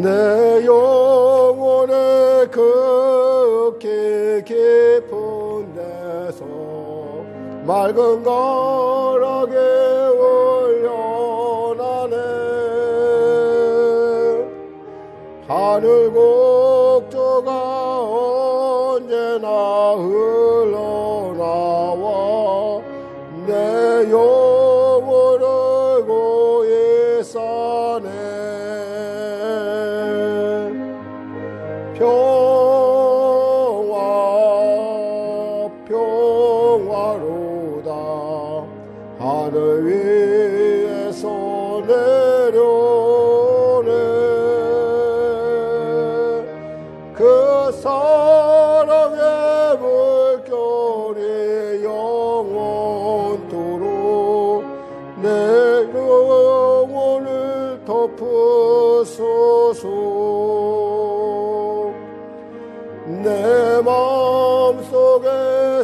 내 영혼의 극히 깊은 데서 맑은 가락에 올려나네. 하늘 곡조가 언제나 흘러나와 내 영혼을 고이 싸네. 평화 평화로다 하늘 위에서 내려오네. 그 사랑의 물결이 영원토록 내 영혼을 덮으소서. 내 마음속에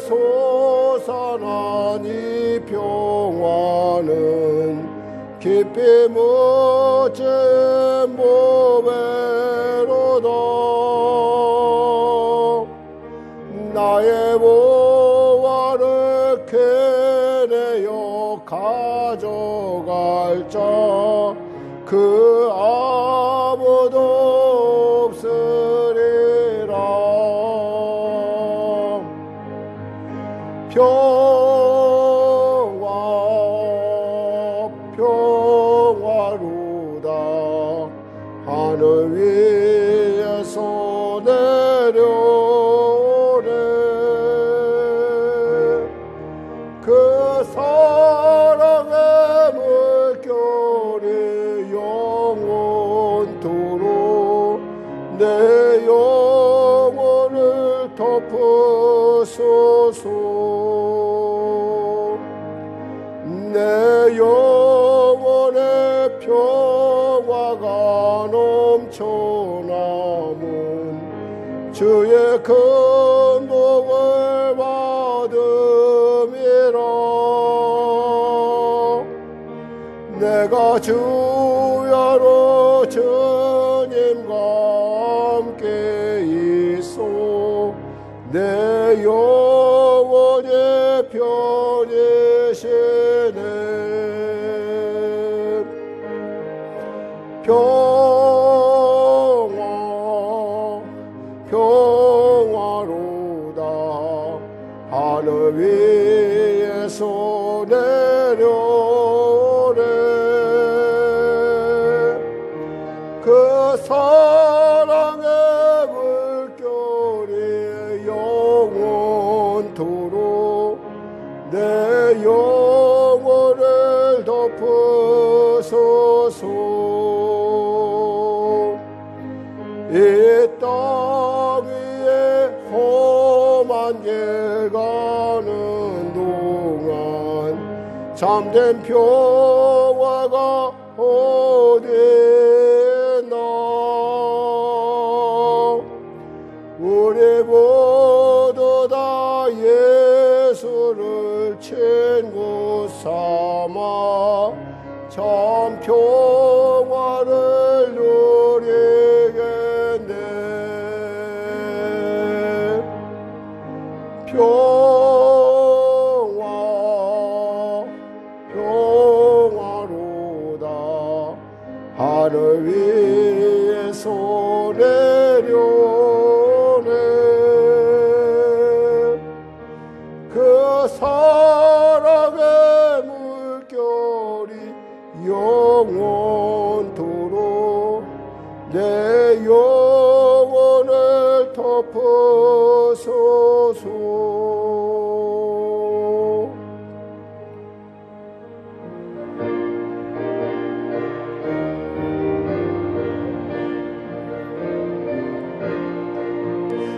솟아난 이 평화는 깊이 묻힌 보배로다. 나의 보화를 캐내어 가져갈 자 그 아무도 없으리라. 평화 평화로다 하늘 위에서 내려오네. 그 사랑의 물결이 영원토록 내 영혼을 덮으소서. 내 영혼의 평화가 넘쳐남은 주의 큰 복을 받음이라. 내가 주야로 주님과 함께 있어 내 영혼의 편이시네. 평화 평화로다 하늘 위에서 내려오네. 그 사랑의 물결이 영원토록 내 영혼을 덮으소서. 이 땅 위에 험한 길 가는 동안 참된 평화가 어디 있나. 우리 모두 다 예수를 친구 삼아 참 평화를 누리겠네. 평화 평화로다 하늘 위에서 내려오네. 그 사랑의 물결이 영원토록 내 영혼을 덮으소서.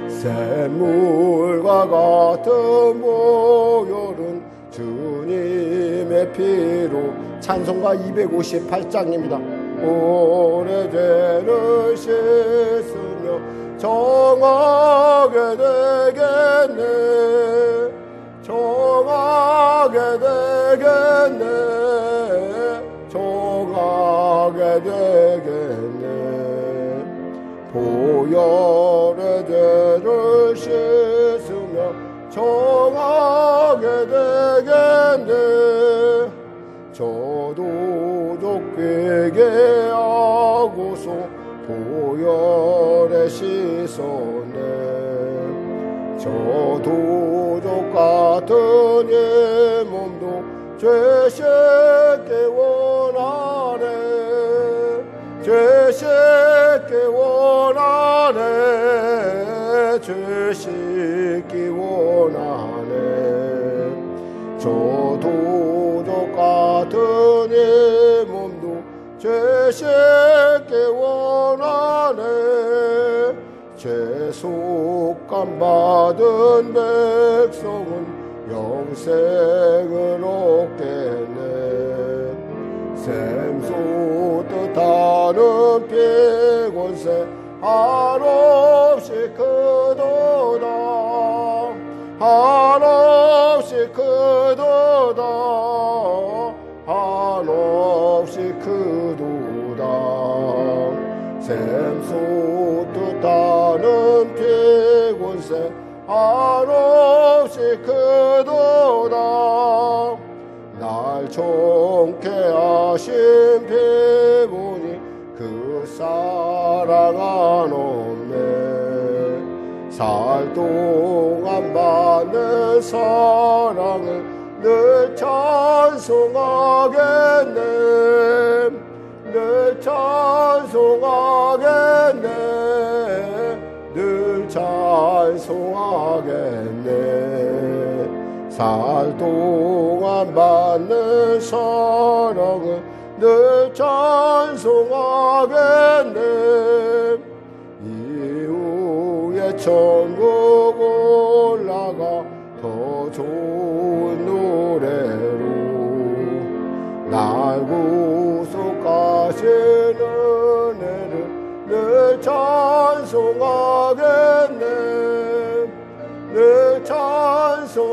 샘물과 같은 목욕은 주님의 피로. 찬송가 258장입니다. 오래죄를 씻으며 정하게 되겠네. 정하게 되겠네. 정하게 되겠네. 보혈의 죄를 씻으며 정하게 되겠네. 저도 족되게 하고서 보혈에 씻었네. 저도 족 같은 이 몸도 죄 씻기 원하네. 죄 씻기 원하네. 죄 씻기 원하네. 저도 족 같은 이 몸도 죄 씻기 원하네. 죄속감 받은 백성은 영생을 얻겠네. 샘솟 뜻하는 피곤새 한없이 크도다. 한없이 크도다. 한없이 크도다. 샘솟 뜻하는 피곤새 한없이 크도다. 날 정케 하신 피곤이 그 사랑 한없네. 살 동안 받는 사랑을 늘 찬송하겠네. 늘 찬송하겠네. 늘 찬송하겠네. 살 동안 받는 사랑을 늘 찬송하겠네. 이후에 천국 올라가 더 좋은 노래로 날 구속하신 은혜를 늘 찬송하겠네. 늘 찬송하겠네.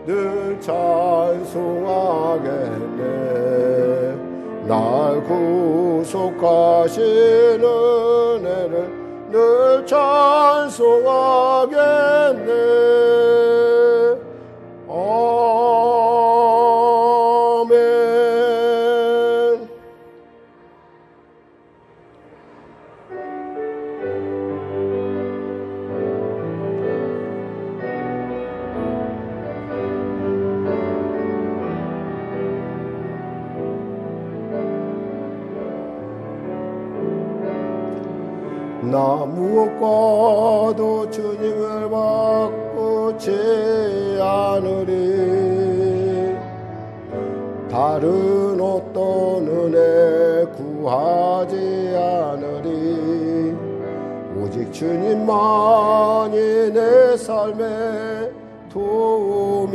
늘 찬송하겠네. 날 구속하신 은혜를 늘 찬송하겠네. 아멘. 나 무엇과도 주님을 바꾸지 않으리. 다른 어떤 은혜 구하지 않으리. 오직 주님만이 내 삶의 도움이시니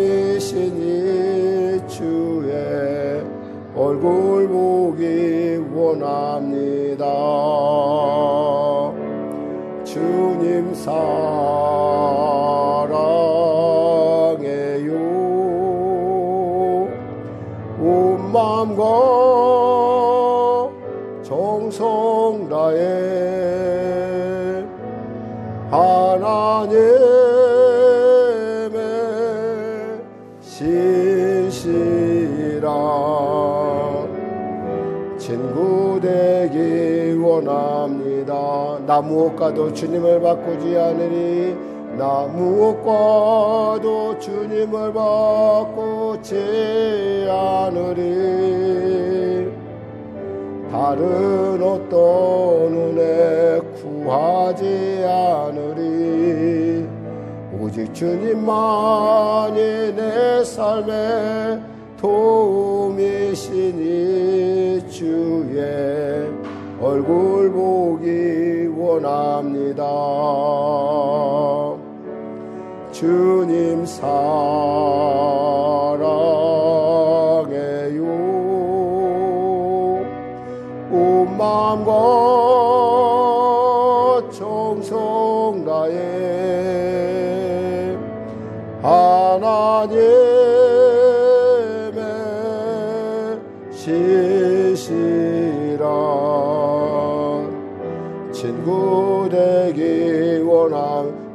주의 얼굴 보기 원합니다. 주님 사랑해요. 온 마음과 정성 다해 하나님의 신실한 친구 되기 원합니다. 나 무엇과도 주님을 바꾸지 않으리. 나 무엇과도 주님을 바꾸지 않으리. 다른 어떤 은혜 구하지 않으리. 오직 주님만이 내 삶의 도움이시니 주의 얼굴 보기 원합니다. 주님 사랑해요. 온 마음과 정성 다해 하나님의 신실한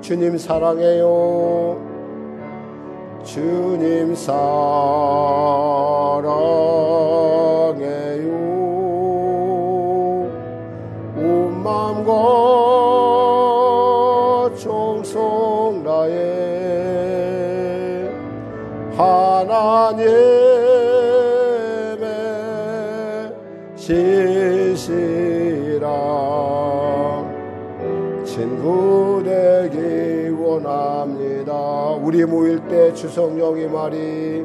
주님 사랑해요. 주님 사랑해요. 온 마음과 정성 다해 하나님의 신실한 친구 되기 원합니다. 우리 모일 때 주성령이 말이,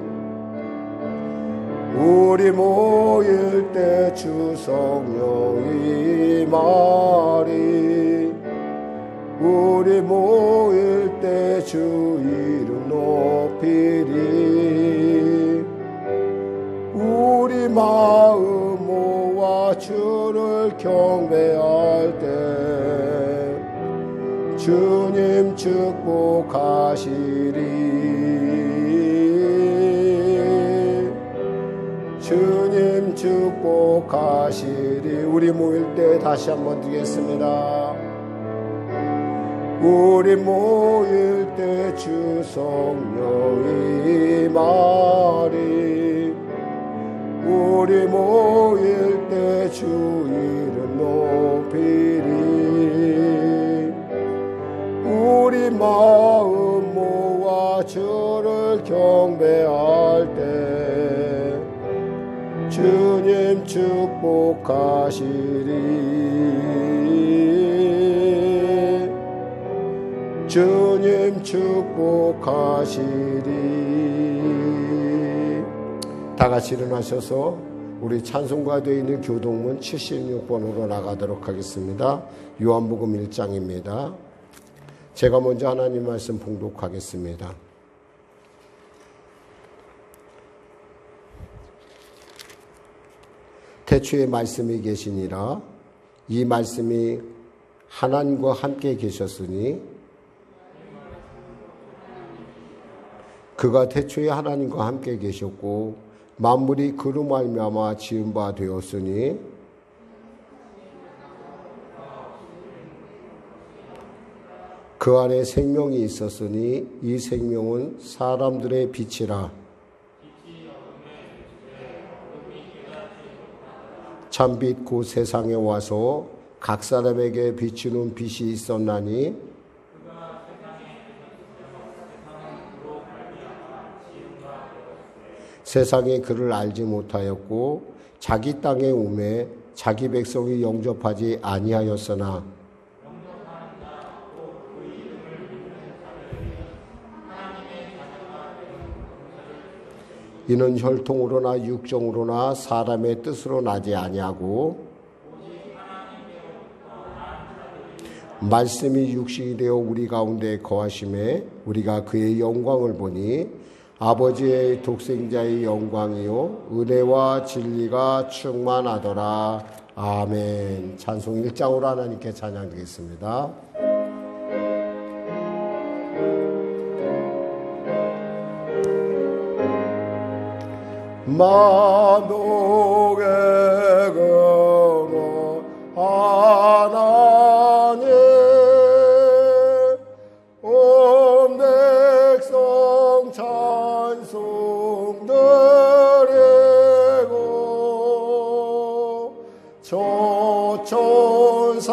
우리 모일 때 주성령이 말이, 우리 모일 때 주 이름 높이리. 우리 마음 모아 주를 경배할 때 주님 축복하시리. 주님 축복하시리. 우리 모일 때 다시 한번 드리겠습니다. 우리 모일 때 주성령이 말이, 우리 모일 때 주 이름 높이리. 우리 마음 모아 주를 경배할 때 주님 축복하시리. 주님 축복하시리. 다 같이 일어나셔서 우리 찬송가 되어 있는 교동문 76번으로 나가도록 하겠습니다. 요한복음 1장입니다. 제가 먼저 하나님 말씀 봉독하겠습니다. 태초에 말씀이 계시니라. 이 말씀이 하나님과 함께 계셨으니 그가 태초에 하나님과 함께 계셨고 만물이 그로 말미암아 지은 바 되었으니 그 안에 생명이 있었으니 이 생명은 사람들의 빛이라. 참빛 곧 세상에 와서 각 사람에게 비추는 빛이 있었나니 세상이 그를 알지 못하였고 자기 땅에 오매 자기 백성이 영접하지 아니하였으나 이는 혈통으로나 육정으로나 사람의 뜻으로 나지 아니하고 말씀이 육신이 되어 우리 가운데 거하심에 우리가 그의 영광을 보니 아버지의 독생자의 영광이요 은혜와 진리가 충만하더라. 아멘. 찬송 1장으로 하나님께 찬양드리겠습니다. 만독의 근원 하나님 온 백성 찬송 드리고 초천사여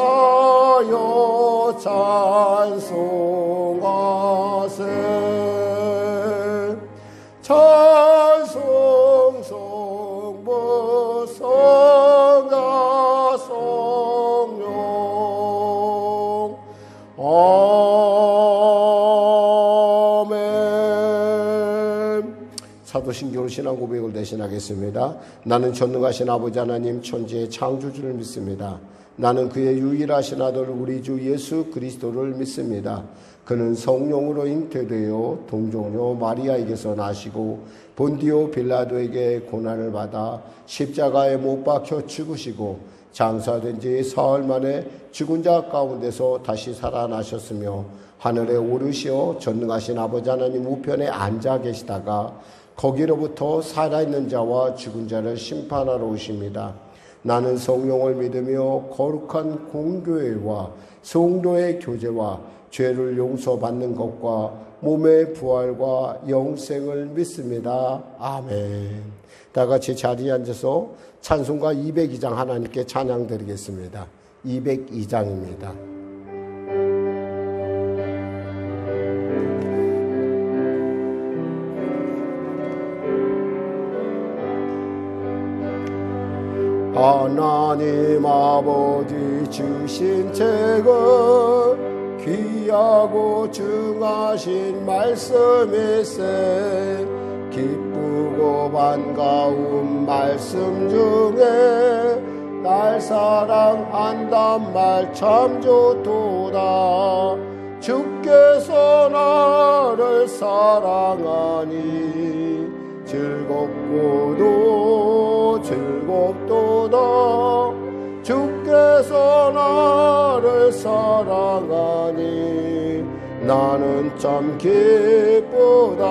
찬송하세. 찬송 성부 성자 성령 아멘. 사도신경으로 신앙 고백을 대신하겠습니다. 나는 전능하신 아버지 하나님 천지의 창조주를 믿습니다. 나는 그의 유일하신 아들 우리 주 예수 그리스도를 믿습니다. 그는 성령으로 잉태되어 동정녀 마리아에게서 나시고 본디오 빌라도에게 고난을 받아 십자가에 못 박혀 죽으시고 장사된 지 사흘 만에 죽은 자 가운데서 다시 살아나셨으며 하늘에 오르시어 전능하신 아버지 하나님 우편에 앉아 계시다가 거기로부터 살아있는 자와 죽은 자를 심판하러 오십니다. 나는 성령을 믿으며 거룩한 공교회와 성도의 교제와 죄를 용서받는 것과 몸의 부활과 영생을 믿습니다. 아멘. 다 같이 자리에 앉아서 찬송가 202장 하나님께 찬양 드리겠습니다. 202장입니다. 하나님 아버지 주신 책은 귀하고 중하신 말씀일세. 기쁘고 반가운 말씀 중에 날 사랑한단 말 참 좋도다. 주께서 나를 사랑하니 즐겁고도 즐겁도다. 주께서 나를 사랑하니 나는 참 기쁘다.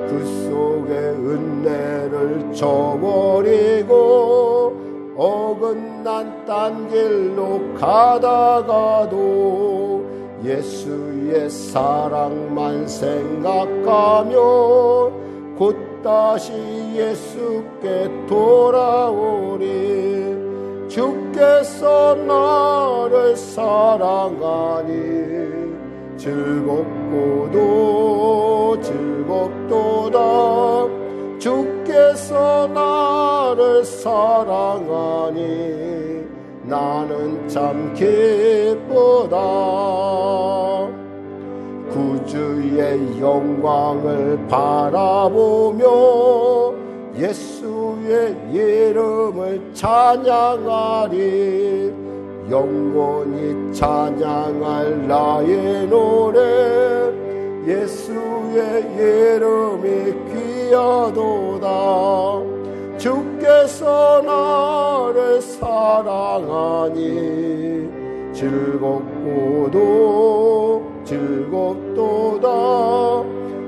그 속에 은혜를 저버리고 어긋난 딴 길로 가다가도 예수의 사랑만 생각하며 곧 다시 예수께 돌아오리. 주께서 나를 사랑하니 즐겁고도 즐겁도다. 주께서 나를 사랑하니 나는 참 기쁘다. 구주의 영광을 바라보며 예수의 이름을 찬양하리. 영원히 찬양할 나의 노래 예수의 이름이 귀하도다. 주께서 나를 사랑하니 즐겁고도 즐겁도다.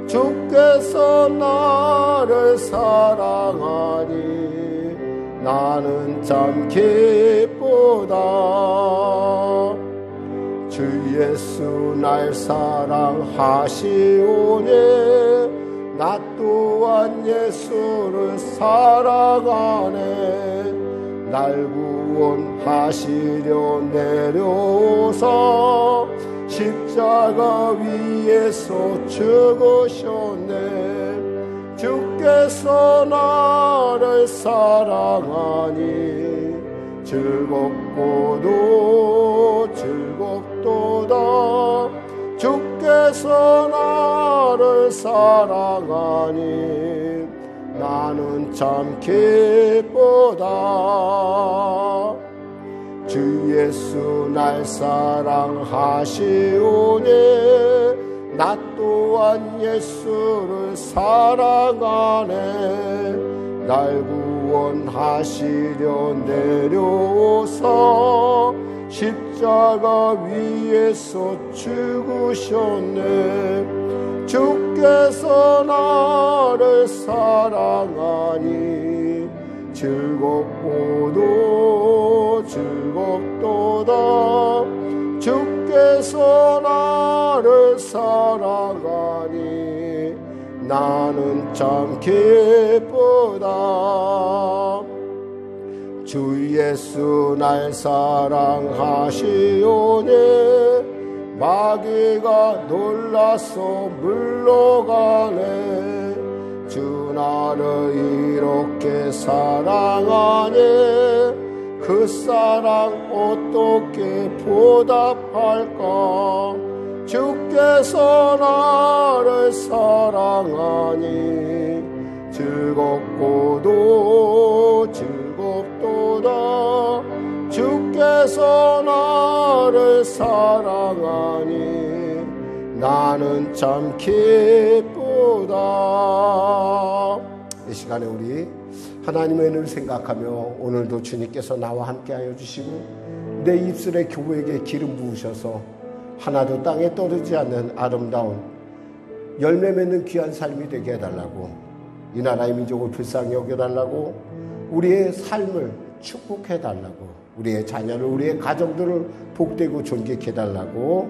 주께서 나를 사랑하니 나는 참 기쁘다. 주 예수 날 사랑하시오니 나 또한 예수를 사랑하네. 날 구원하시려 내려오사 십자가 위에서 죽으셨네. 주께서 나를 사랑하니 즐겁고도 즐겁도다. 주께서 나를 사랑하니 나는 참 기쁘다. 주 예수 날 사랑하시오니 나 또한 예수를 사랑하네. 날 구원하시려 내려오사 십자가 위에서 죽으셨네. 주께서 나를 사랑하니 즐겁고도 즐겁도다. 주께서 나를 사랑하니 나는 참 기쁘다. 주 예수 날 사랑하시오니 마귀가 놀라서 물러가네. 주 나를 이렇게 사랑하니 그 사랑 어떻게 보답할까. 주께서 나를 사랑하니 즐겁고도 즐겁도다. 주께서 나를 사랑하니 나는 참 기쁘다. 이 시간에 우리 하나님의 은혜를 생각하며 오늘도 주님께서 나와 함께하여 주시고 내 입술에 교회에게 기름 부으셔서 하나도 땅에 떨어지지 않는 아름다운 열매 맺는 귀한 삶이 되게 해달라고, 이 나라의 민족을 불쌍히 여겨달라고, 우리의 삶을 축복해달라고 우리의 자녀를, 우리의 가정들을 복되고 존귀케 해달라고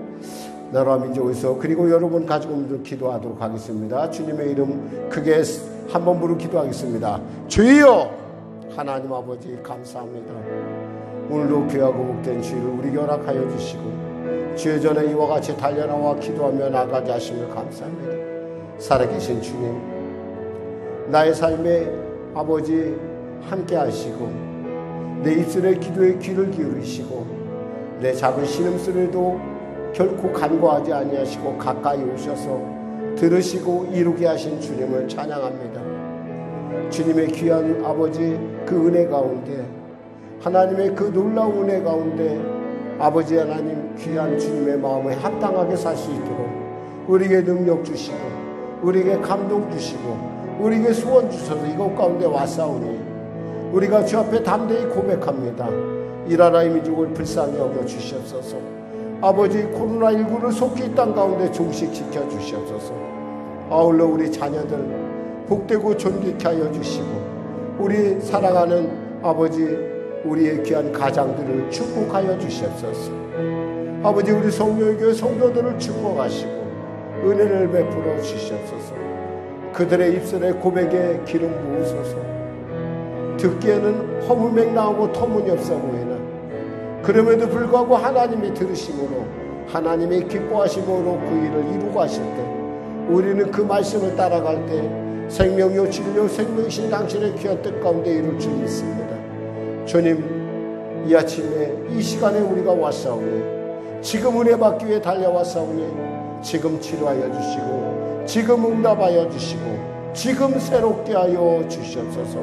나라 민족에서 그리고 여러분 가족분들 기도하도록 하겠습니다. 주님의 이름 크게 한번 부르 기도하겠습니다. 주여 하나님 아버지 감사합니다. 오늘도 귀하고 복된 주일을 우리에게 허락하여 주시고 주의 전에 이와 같이 달려나와 기도하며 나가게 하시며 감사합니다. 살아계신 주님, 나의 삶에 아버지 함께 하시고 내 입술의 기도에 귀를 기울이시고 내 작은 신음소리도 결코 간과하지 아니하시고 가까이 오셔서 들으시고 이루게 하신 주님을 찬양합니다. 주님의 귀한 아버지 그 은혜 가운데, 하나님의 그 놀라운 은혜 가운데 아버지 하나님 귀한 주님의 마음에 합당하게 살 수 있도록 우리에게 능력 주시고 우리에게 감동 주시고 우리에게 소원 주셔서 이것 가운데 왔사오니 우리가 주 앞에 담대히 고백합니다. 이 나라의 민족을 불쌍히 여겨 주시옵소서. 아버지 코로나19를 속히 이 땅 가운데 종식시켜 주시옵소서. 아울러 우리 자녀들 복되고 존귀케 하여 주시고 우리 사랑하는 아버지 우리의 귀한 가장들을 축복하여 주시옵소서. 아버지 우리 성령교회 성도들을 축복하시고 은혜를 베풀어 주시옵소서. 그들의 입술에 고백에 기름 부으소서. 듣기에는 허무맹랑하고 터무니없어 보이는 그럼에도 불구하고 하나님이 들으심으로 하나님이 기뻐하심으로 그 일을 이루고 하실 때 우리는 그 말씀을 따라갈 때 생명이요 진리요 생명이신 당신의 귀한 뜻 가운데 이룰 줄 믿습니다. 주님, 이 아침에 이 시간에 우리가 왔사오니 지금 은혜 받기 위해 달려왔사오니 지금 치료하여 주시고 지금 응답하여 주시고 지금 새롭게 하여 주시옵소서.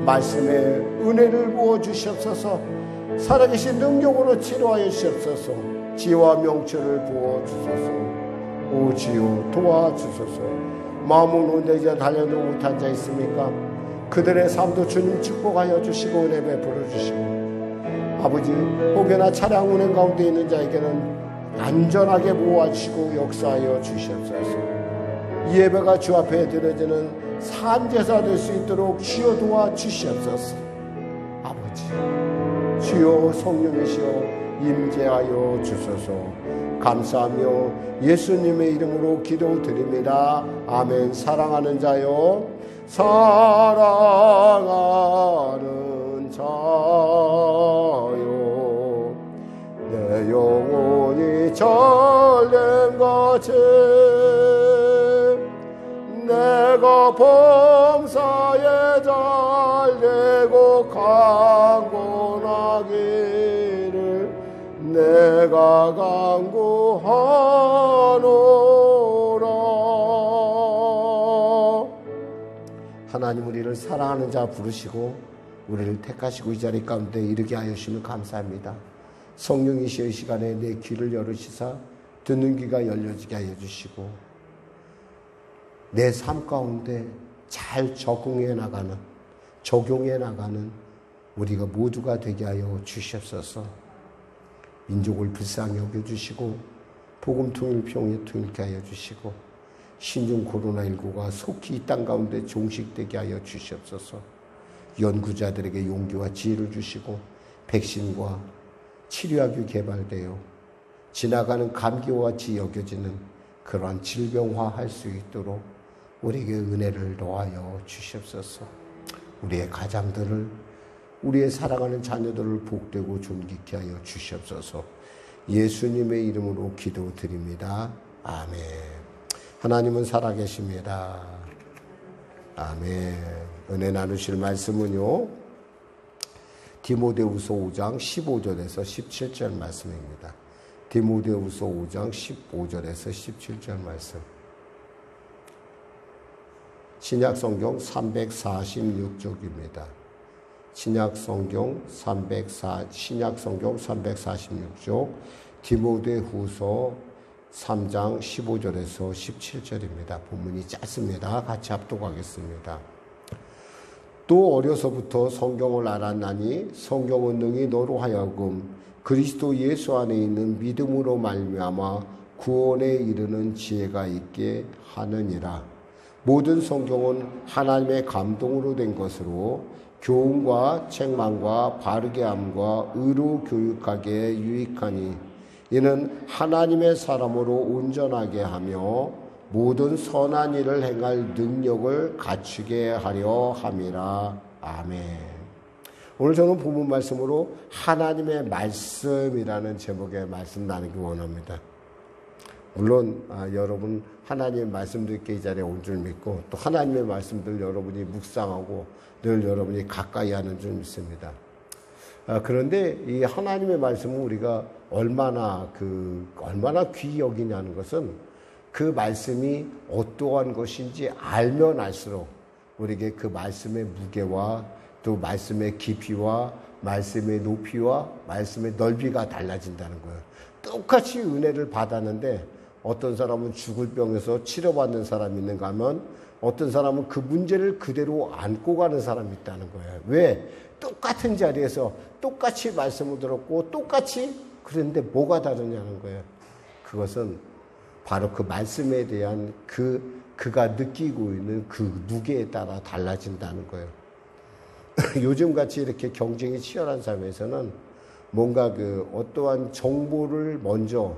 말씀에 은혜를 부어 주시옵소서. 살아계신 능력으로 치료하여 주시옵소서. 지혜와 명철을 부어 주소서. 오 주여 도와주소서. 마음은 온데 이제 달려도 못한 자 있습니까? 그들의 삶도 주님 축복하여 주시고 은혜 베풀어 주시고 아버지 혹여나 차량 운행 가운데 있는 자에게는 안전하게 모아주시고 역사하여 주시옵소서. 이 예배가 주 앞에 드려지는 산제사 될 수 있도록 주여 도와주시옵소서. 아버지 주여 성령이시여 임재하여 주소서. 감사하며 예수님의 이름으로 기도드립니다. 아멘. 사랑하는 자요 사랑하는 자요 내 영혼이 전렘같이 내가 범사에 잘되고 강건하기를 내가 간구하노라. 하나님 우리를 사랑하는 자 부르시고 우리를 택하시고 이 자리 가운데 이르게 하여 주시면 감사합니다. 성령이시여 이 시간에 내 귀를 열으시사 듣는 귀가 열려지게 하여 주시고 내 삶 가운데 잘 적응해 나가는 적용해 나가는 우리가 모두가 되게 하여 주시옵소서. 민족을 불쌍히 여겨주시고 복음 통일 평에 통일케 하여 주시고 신종 코로나19가 속히 이 땅 가운데 종식되게 하여 주시옵소서. 연구자들에게 용기와 지혜를 주시고 백신과 치료약이 개발되어 지나가는 감기와 같이 여겨지는 그러한 질병화할 수 있도록 우리에게 은혜를 더하여 주시옵소서. 우리의 가장들을 우리의 사랑하는 자녀들을 복되고 존귀케 하여 주시옵소서. 예수님의 이름으로 기도드립니다. 아멘. 하나님은 살아계십니다. 아멘. 은혜 나누실 말씀은요 디모데후서 5장 15절에서 17절 말씀입니다. 디모데후서 5장 15절에서 17절 말씀. 신약성경 346쪽입니다. 신약성경 346쪽 디모데후서 3장 15절에서 17절입니다. 본문이 짧습니다. 같이 합독하겠습니다. 또 어려서부터 성경을 알았나니 성경은 능히 너로 하여금 그리스도 예수 안에 있는 믿음으로 말미암아 구원에 이르는 지혜가 있게 하느니라. 모든 성경은 하나님의 감동으로 된 것으로 교훈과 책망과 바르게 함과 의로 교육하기에 유익하니 이는 하나님의 사람으로 온전하게 하며 모든 선한 일을 행할 능력을 갖추게 하려 함이라. 아멘. 오늘 저는 본문 말씀으로 하나님의 말씀이라는 제목의 말씀 나누기 원합니다. 물론 여러분 하나님의 말씀 듣기 이 자리에 온 줄 믿고 또 하나님의 말씀들 여러분이 묵상하고 늘 여러분이 가까이 하는 줄 믿습니다. 그런데 이 하나님의 말씀은 우리가 얼마나 귀히 여기냐는 것은 그 말씀이 어떠한 것인지 알면 알수록 우리에게 그 말씀의 무게와 또 말씀의 깊이와 말씀의 높이와 말씀의 넓이가 달라진다는 거예요. 똑같이 은혜를 받았는데 어떤 사람은 죽을 병에서 치료받는 사람이 있는가 하면 어떤 사람은 그 문제를 그대로 안고 가는 사람이 있다는 거예요. 왜? 똑같은 자리에서 똑같이 말씀을 들었고 똑같이 그런데 뭐가 다르냐는 거예요. 그것은 바로 그 말씀에 대한 그가 느끼고 있는 그 무게에 따라 달라진다는 거예요. 요즘같이 이렇게 경쟁이 치열한 삶에서는 뭔가 어떠한 정보를 먼저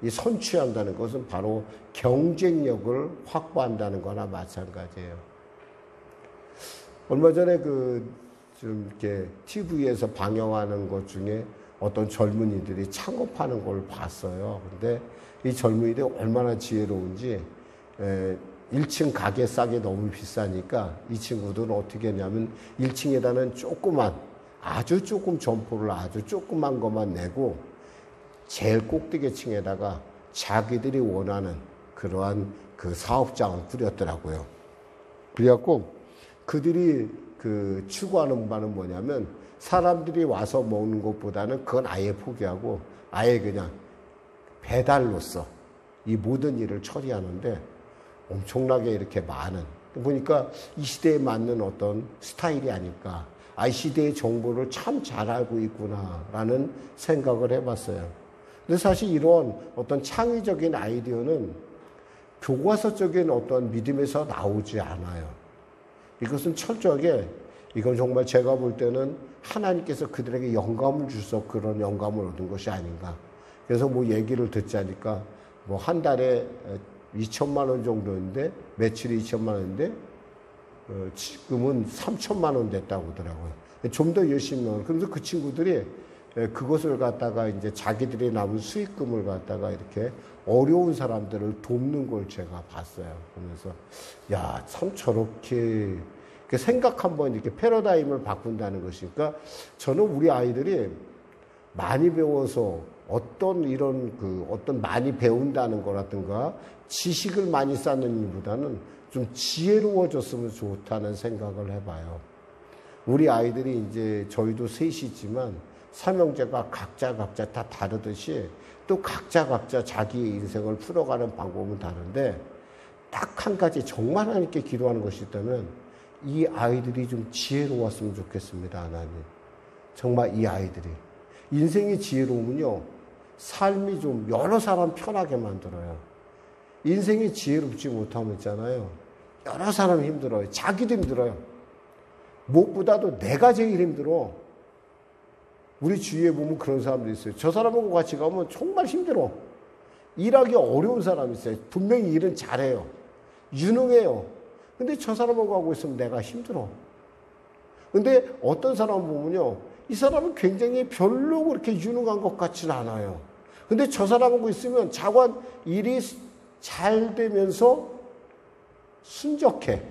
선취한다는 것은 바로 경쟁력을 확보한다는 거나 마찬가지예요. 얼마 전에 좀 이렇게 TV에서 방영하는 것 중에 어떤 젊은이들이 창업하는 걸 봤어요. 근데 이 젊은이들이 얼마나 지혜로운지 1층 가게 싸게 너무 비싸니까 이 친구들은 어떻게 했냐면 1층에다는 아주 조금 점포를 아주 조그만 것만 내고 제일 꼭대기층에다가 자기들이 원하는 그러한 사업장을 꾸렸더라고요. 그래갖고 그들이 추구하는 바는 뭐냐면 사람들이 와서 먹는 것보다는 그건 아예 포기하고 아예 그냥 배달로서 이 모든 일을 처리하는데 엄청나게 이렇게 많은 보니까 이 시대에 맞는 어떤 스타일이 아닐까. 이 시대의 정보를 참 잘 알고 있구나라는 생각을 해봤어요. 근데 사실 이런 어떤 창의적인 아이디어는 교과서적인 어떤 믿음에서 나오지 않아요. 이것은 철저하게 이건 정말 제가 볼 때는 하나님께서 그들에게 영감을 주셔서 그런 영감을 얻은 것이 아닌가. 그래서 얘기를 듣자니까 한 달에 2천만 원 정도인데 매출이 2천만 원인데 지금은 3천만 원 됐다고 하더라고요. 좀 더 열심히 하고 그래서 그 친구들이 그것을 갖다가 이제 자기들이 남은 수익금을 갖다가 이렇게 어려운 사람들을 돕는 걸 제가 봤어요. 그러면서 참 저렇게 생각 한번 이렇게 패러다임을 바꾼다는 것이니까 저는 우리 아이들이 많이 배워서 어떤 많이 배운다는 거라든가 지식을 많이 쌓는 일보다는 좀 지혜로워졌으면 좋다는 생각을 해봐요. 우리 아이들이 이제 저희도 셋이지만 삼형제가 각자 다 다르듯이 또 각자 자기의 인생을 풀어가는 방법은 다른데 딱 한 가지 정말 하나님께 기도하는 것이 있다면 이 아이들이 좀 지혜로웠으면 좋겠습니다. 하나님. 정말 이 아이들이. 인생이 지혜로우면요. 삶이 좀 여러 사람 편하게 만들어요. 인생이 지혜롭지 못하면 있잖아요. 여러 사람 힘들어요. 자기도 힘들어요. 무엇보다도 내가 제일 힘들어. 우리 주위에 보면 그런 사람도 있어요. 저 사람하고 같이 가면 정말 힘들어. 일하기 어려운 사람이 있어요. 분명히 일은 잘해요. 유능해요. 근데 저 사람하고 하고 있으면 내가 힘들어. 근데 어떤 사람 보면요. 이 사람은 굉장히 별로 그렇게 유능한 것 같지는 않아요. 근데 저 사람하고 있으면 자관 일이 잘 되면서 순적해.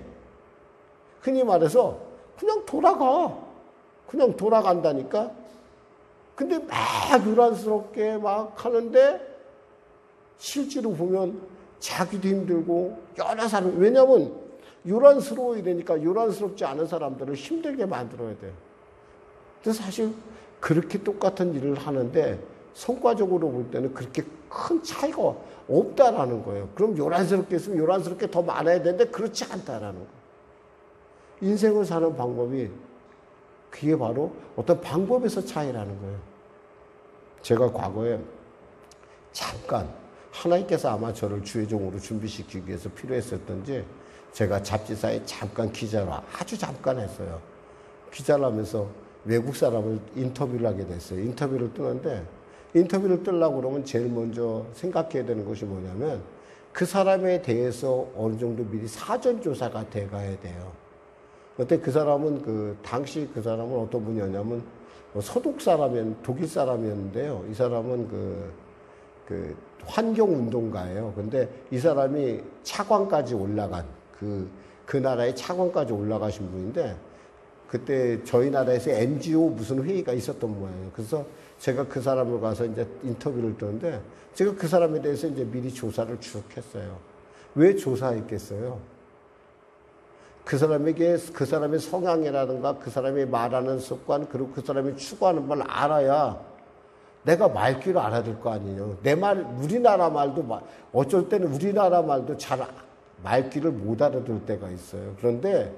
흔히 말해서 그냥 돌아간다니까. 근데 막 요란스럽게 막 하는데 실제로 보면 자기도 힘들고 여러 사람, 왜냐하면 요란스러워야 되니까 요란스럽지 않은 사람들을 힘들게 만들어야 돼요. 근데 사실 그렇게 똑같은 일을 하는데 성과적으로 볼 때는 그렇게 큰 차이가 없다라는 거예요. 그럼 요란스럽게 했으면 요란스럽게 더 많아야 되는데 그렇지 않다라는 거예요. 인생을 사는 방법이 그게 바로 어떤 방법에서 차이라는 거예요. 제가 과거에 잠깐 하나님께서 아마 저를 주의종으로 준비시키기 위해서 필요했었던지 제가 잡지사에 잠깐 기자로 아주 잠깐 했어요. 기자를 하면서 외국 사람을 인터뷰를 하게 됐어요. 인터뷰를 뜨는데 인터뷰를 뜨려고 그러면 제일 먼저 생각해야 되는 것이 뭐냐면 그 사람에 대해서 어느 정도 미리 사전 조사가 돼가야 돼요. 그때 그 사람은 당시 그 사람은 어떤 분이었냐면 서독 사람이었는데 독일 사람이었는데요. 이 사람은 그 환경운동가예요. 근데 이 사람이 차관까지 올라간 그 나라의 차관까지 올라가신 분인데 그때 저희 나라에서 NGO 무슨 회의가 있었던 모양이에요. 그래서 제가 그 사람을 가서 이제 인터뷰를 했는데 제가 그 사람에 대해서 이제 미리 조사를 쭉 했어요. 왜 조사했겠어요? 그 사람에게 그 사람의 성향이라든가 그 사람이 말하는 습관 그리고 그 사람이 추구하는 걸 알아야 내가 말귀를 알아들 거 아니에요. 내 말, 우리나라 말도 어쩔 때는 우리나라 말도 잘 말귀를 못 알아들 때가 있어요. 그런데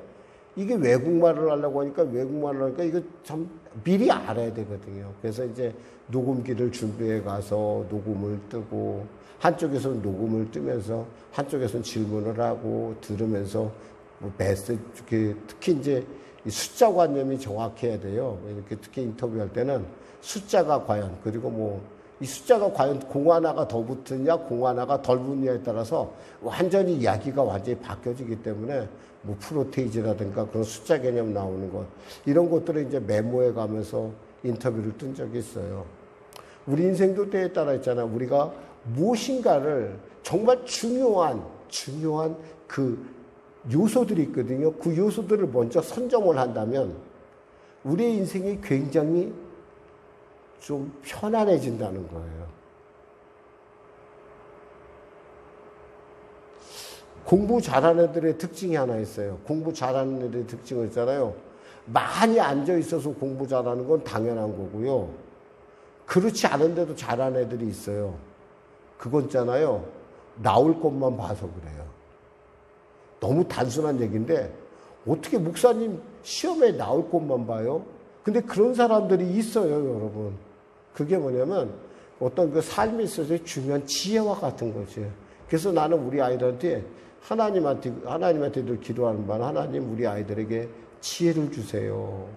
이게 외국말을 하려고 하니까 외국말을 하니까 이거 참 미리 알아야 되거든요. 그래서 이제 녹음기를 준비해 가서 녹음을 뜨고 한쪽에서는 녹음을 뜨면서 한쪽에서는 질문을 하고 들으면서 뭐 메시지 특히 이제 이 숫자관념이 정확해야 돼요. 이렇게 특히 인터뷰할 때는 숫자가 과연 그리고 뭐 이 숫자가 과연 공 하나가 더 붙느냐 공 하나가 덜 붙느냐에 따라서 완전히 이야기가 완전히 바뀌어지기 때문에 뭐 프로테이지라든가 그런 숫자 개념 나오는 것 이런 것들을 이제 메모해 가면서 인터뷰를 뜬 적이 있어요. 우리 인생도 때에 따라 있잖아요. 우리가 무엇인가를 정말 중요한 그 요소들이 있거든요. 그 요소들을 먼저 선점을 한다면 우리의 인생이 굉장히 좀 편안해진다는 거예요. 공부 잘하는 애들의 특징이 하나 있어요. 공부 잘하는 애들의 특징을 있잖아요. 많이 앉아 있어서 공부 잘하는 건 당연한 거고요. 그렇지 않은데도 잘하는 애들이 있어요. 그건 있잖아요. 나올 것만 봐서 그래요. 너무 단순한 얘기인데 어떻게 목사님 시험에 나올 것만 봐요? 근데 그런 사람들이 있어요, 여러분. 그게 뭐냐면 어떤 그 삶에 있어서의 중요한 지혜와 같은 거죠. 그래서 나는 우리 아이들한테 하나님한테 늘 기도하는 바는 하나님 우리 아이들에게 지혜를 주세요.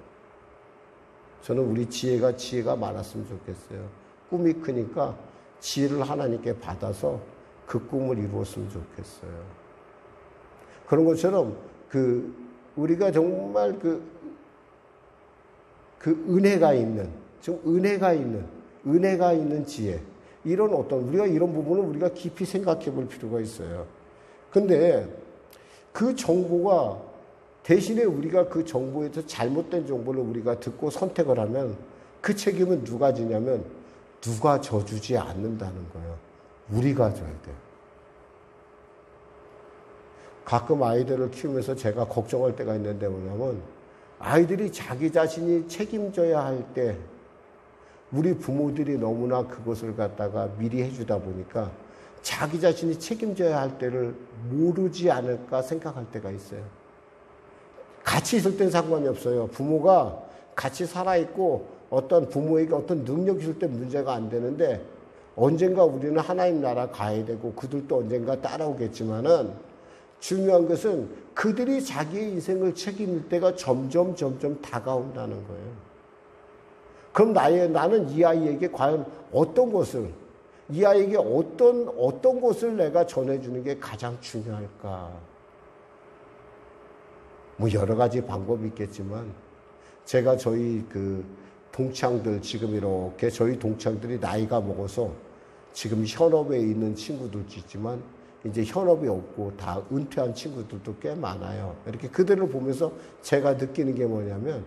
저는 우리 지혜가 많았으면 좋겠어요. 꿈이 크니까 지혜를 하나님께 받아서 그 꿈을 이루었으면 좋겠어요. 그런 것처럼 우리가 정말 은혜가 있는 지혜. 우리가 이런 부분을 우리가 깊이 생각해 볼 필요가 있어요. 근데 그 정보가 대신에 우리가 그 정보에서 잘못된 정보를 우리가 듣고 선택을 하면 그 책임은 누가 지냐면 누가 져주지 않는다는 거예요. 우리가 져야 돼요. 가끔 아이들을 키우면서 제가 걱정할 때가 있는데 뭐냐면 아이들이 자기 자신이 책임져야 할 때 우리 부모들이 너무나 그것을 갖다가 미리 해주다 보니까 자기 자신이 책임져야 할 때를 모르지 않을까 생각할 때가 있어요. 같이 있을 땐 상관이 없어요. 부모가 같이 살아있고 어떤 부모에게 어떤 능력이 있을 때 문제가 안 되는데 언젠가 우리는 하나님 나라 가야 되고 그들도 언젠가 따라오겠지만은 중요한 것은 그들이 자기의 인생을 책임질 때가 점점 다가온다는 거예요. 그럼 나는 이 아이에게 과연 이 아이에게 어떤 것을 내가 전해주는 게 가장 중요할까? 뭐 여러 가지 방법이 있겠지만 제가 저희 동창들 지금 이렇게 저희 동창들이 나이가 먹어서 지금 현업에 있는 친구들도 있지만 이제 현업이 없고 다 은퇴한 친구들도 꽤 많아요. 이렇게 그들을 보면서 제가 느끼는 게 뭐냐면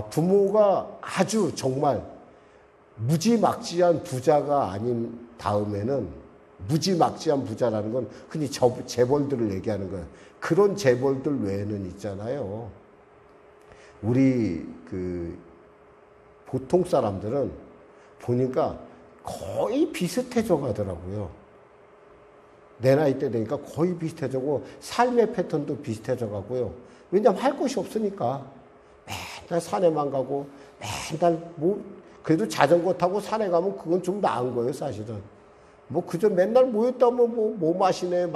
부모가 아주 정말 무지막지한 부자가 아닌 다음에는 무지막지한 부자라는 건 흔히 재벌들을 얘기하는 거예요. 그런 재벌들 외에는 있잖아요. 우리 보통 사람들은 보니까 거의 비슷해져 가더라고요. 내 나이 때 되니까 거의 비슷해져고 삶의 패턴도 비슷해져 가고요. 왜냐하면 할 것이 없으니까 맨날 산에만 가고 맨날 그래도 자전거 타고 산에 가면 그건 좀 나은 거예요, 사실은. 그저 맨날 모였다면 뭐 마시네,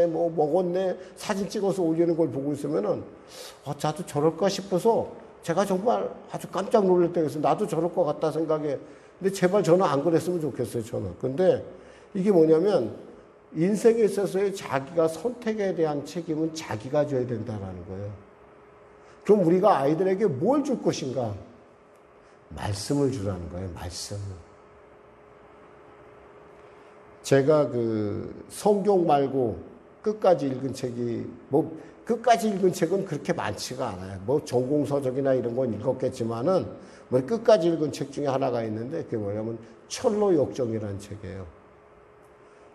뭐 먹었네, 사진 찍어서 올리는 걸 보고 있으면은, 나도 저럴까 싶어서 제가 정말 아주 깜짝 놀랄 때가 있어요. 나도 저럴 것 같다 생각해. 근데 제발 저는 안 그랬으면 좋겠어요, 저는. 근데 이게 뭐냐면 인생에 있어서의 자기가 선택에 대한 책임은 자기가 져야 된다는 거예요. 그럼 우리가 아이들에게 뭘 줄 것인가? 말씀을 주라는 거예요, 말씀을. 제가 성경 말고 끝까지 읽은 책이, 끝까지 읽은 책은 그렇게 많지가 않아요. 전공서적이나 이런 건 읽었겠지만은, 끝까지 읽은 책 중에 하나가 있는데, 그게 뭐냐면, 철로역정이라는 책이에요.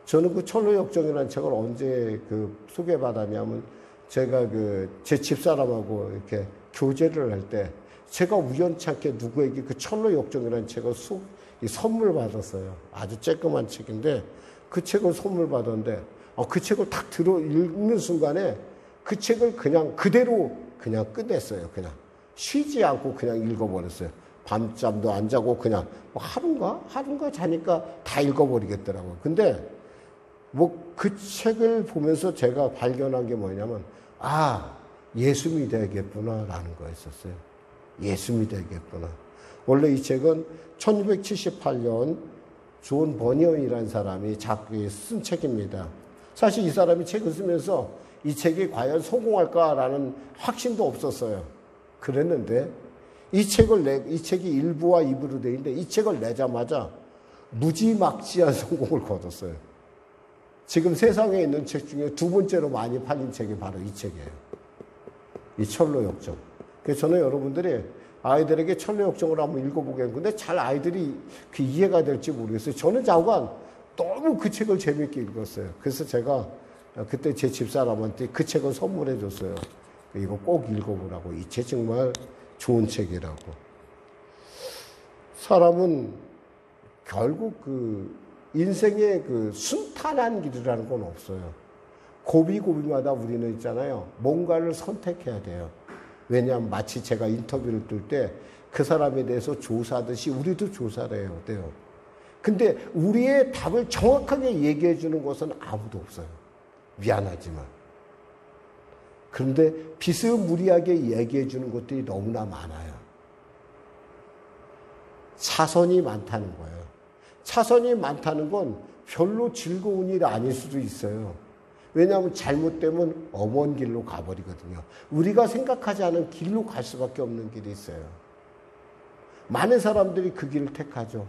저는 그 철로역정이라는 책을 언제 소개받았냐면, 제가 제 집사람하고 이렇게 교제를 할 때, 제가 우연찮게 누구에게 그 철로역정이라는 책을 선물 받았어요. 아주 쬐끄만 책인데, 그 책을 선물 받았는데, 그 책을 딱 읽는 순간에 그 책을 그냥 그대로 그냥 끝냈어요. 그냥 쉬지 않고 그냥 읽어버렸어요. 밤잠도 안 자고 그냥 하루인가 자니까 다 읽어버리겠더라고요. 근데 그 책을 보면서 제가 발견한 게 뭐냐면, 예수 믿어야겠구나라는 거였었어요. 예수 믿어야겠구나. 원래 이 책은 1978년 존 버니언이라는 사람이 쓴 책입니다. 사실 이 사람이 책을 쓰면서 이 책이 과연 성공할까라는 확신도 없었어요. 그랬는데 이 책이 1부와 2부로 되어 있는데 이 책을 내자마자 무지막지한 성공을 거뒀어요. 지금 세상에 있는 책 중에 두 번째로 많이 팔린 책이 바로 이 책이에요. 이 철로역정. 그래서 저는 여러분들이 아이들에게 철로역정을 한번 읽어보겠는데 근데 잘 아이들이 이해가 될지 모르겠어요. 저는 자관 너무 그 책을 재밌게 읽었어요. 그래서 제가 그때 제 집사람한테 그 책을 선물해 줬어요. 이거 꼭 읽어보라고. 이 책 정말 좋은 책이라고. 사람은 결국 인생의 순탄한 길이라는 건 없어요. 고비고비마다 우리는 있잖아요. 뭔가를 선택해야 돼요. 왜냐하면 마치 제가 인터뷰를 뜰 때 그 사람에 대해서 조사하듯이 우리도 조사를 해야 돼요. 근데 우리의 답을 정확하게 얘기해 주는 것은 아무도 없어요. 미안하지만. 그런데 비스무리하게 얘기해 주는 것들이 너무나 많아요. 차선이 많다는 거예요. 차선이 많다는 건 별로 즐거운 일이 아닐 수도 있어요. 왜냐하면 잘못되면 엄한 길로 가버리거든요. 우리가 생각하지 않은 길로 갈 수밖에 없는 길이 있어요. 많은 사람들이 그 길을 택하죠.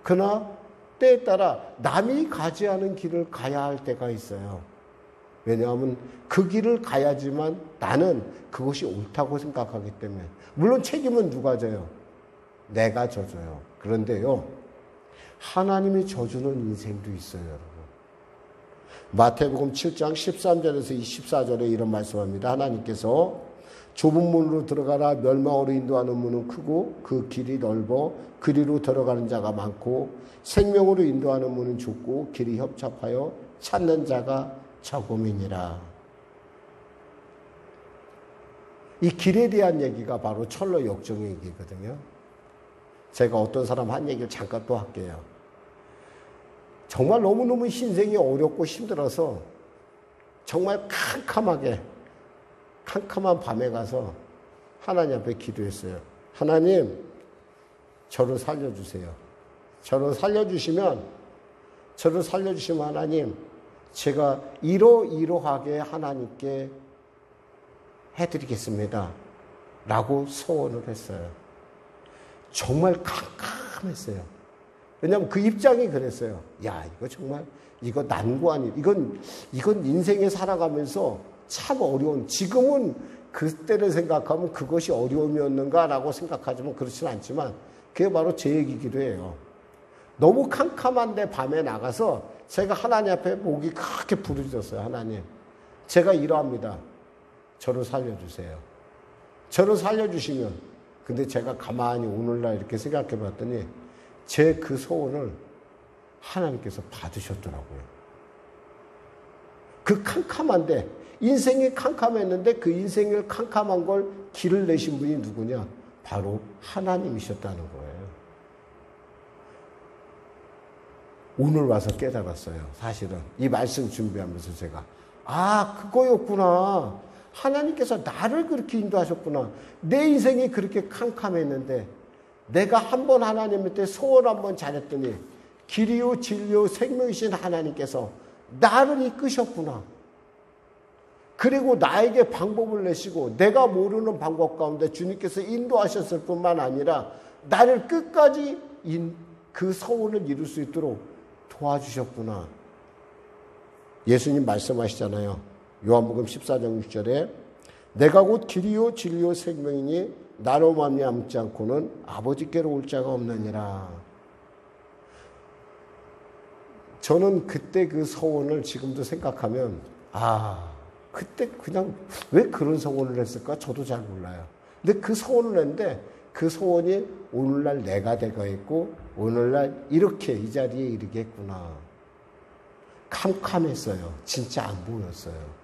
그러나 때에 따라 남이 가지 않은 길을 가야 할 때가 있어요. 왜냐하면 그 길을 가야지만 나는 그것이 옳다고 생각하기 때문에. 물론 책임은 누가 져요? 내가 져줘요. 그런데요, 하나님이 져주는 인생도 있어요, 여러분. 마태복음 7장 13절에서 24절에 이런 말씀합니다. 하나님께서 좁은 문으로 들어가라. 멸망으로 인도하는 문은 크고 그 길이 넓어 그리로 들어가는 자가 많고 생명으로 인도하는 문은 좁고 길이 협착하여 찾는 자가 적음이니라. 이 길에 대한 얘기가 바로 철로역정의 얘기거든요. 제가 어떤 사람 한 얘기를 잠깐 또 할게요. 정말 너무너무 인생이 어렵고 힘들어서 정말 캄캄한 밤에 가서 하나님 앞에 기도했어요. 하나님, 저를 살려주세요. 저를 살려주시면 하나님, 제가 이러이러하게 하나님께 해드리겠습니다. 라고 소원을 했어요. 정말 캄캄했어요. 왜냐하면 그 입장이 그랬어요. 야, 이거 정말, 이거 난관이, 이건 인생에 살아가면서 참 어려운, 지금은 그때를 생각하면 그것이 어려움이었는가라고 생각하지만 그렇지는 않지만 그게 바로 제 얘기기도 해요. 너무 캄캄한데 밤에 나가서 제가 하나님 앞에 목이 그렇게 부르짖었어요. 하나님, 제가 이러합니다. 저를 살려주세요. 저를 살려주시면, 근데 제가 가만히 오늘날 이렇게 생각해 봤더니 제 그 소원을 하나님께서 받으셨더라고요. 그 캄캄한데, 인생이 캄캄했는데 그 인생을 캄캄한 걸 길을 내신 분이 누구냐? 바로 하나님이셨다는 거예요. 오늘 와서 깨달았어요. 사실은 이 말씀 준비하면서 제가 그거였구나. 하나님께서 나를 그렇게 인도하셨구나. 내 인생이 그렇게 캄캄했는데 내가 한번 하나님한테 소원 한번 잘했더니 길이요 진리요 생명이신 하나님께서 나를 이끄셨구나. 그리고 나에게 방법을 내시고 내가 모르는 방법 가운데 주님께서 인도하셨을 뿐만 아니라 나를 끝까지 그 소원을 이룰 수 있도록 도와주셨구나. 예수님 말씀하시잖아요. 요한복음 14장 6절에 내가 곧 길이요 진리요 생명이니 나로 말미암지 않고는 아버지께로 올 자가 없느니라. 저는 그때 그 소원을 지금도 생각하면 그때 그냥 왜 그런 소원을 했을까? 저도 잘 몰라요. 근데 그 소원을 했는데 그 소원이 오늘날 내가 되고 있고 오늘날 이렇게 이 자리에 이르겠구나. 캄캄했어요. 진짜 안 보였어요.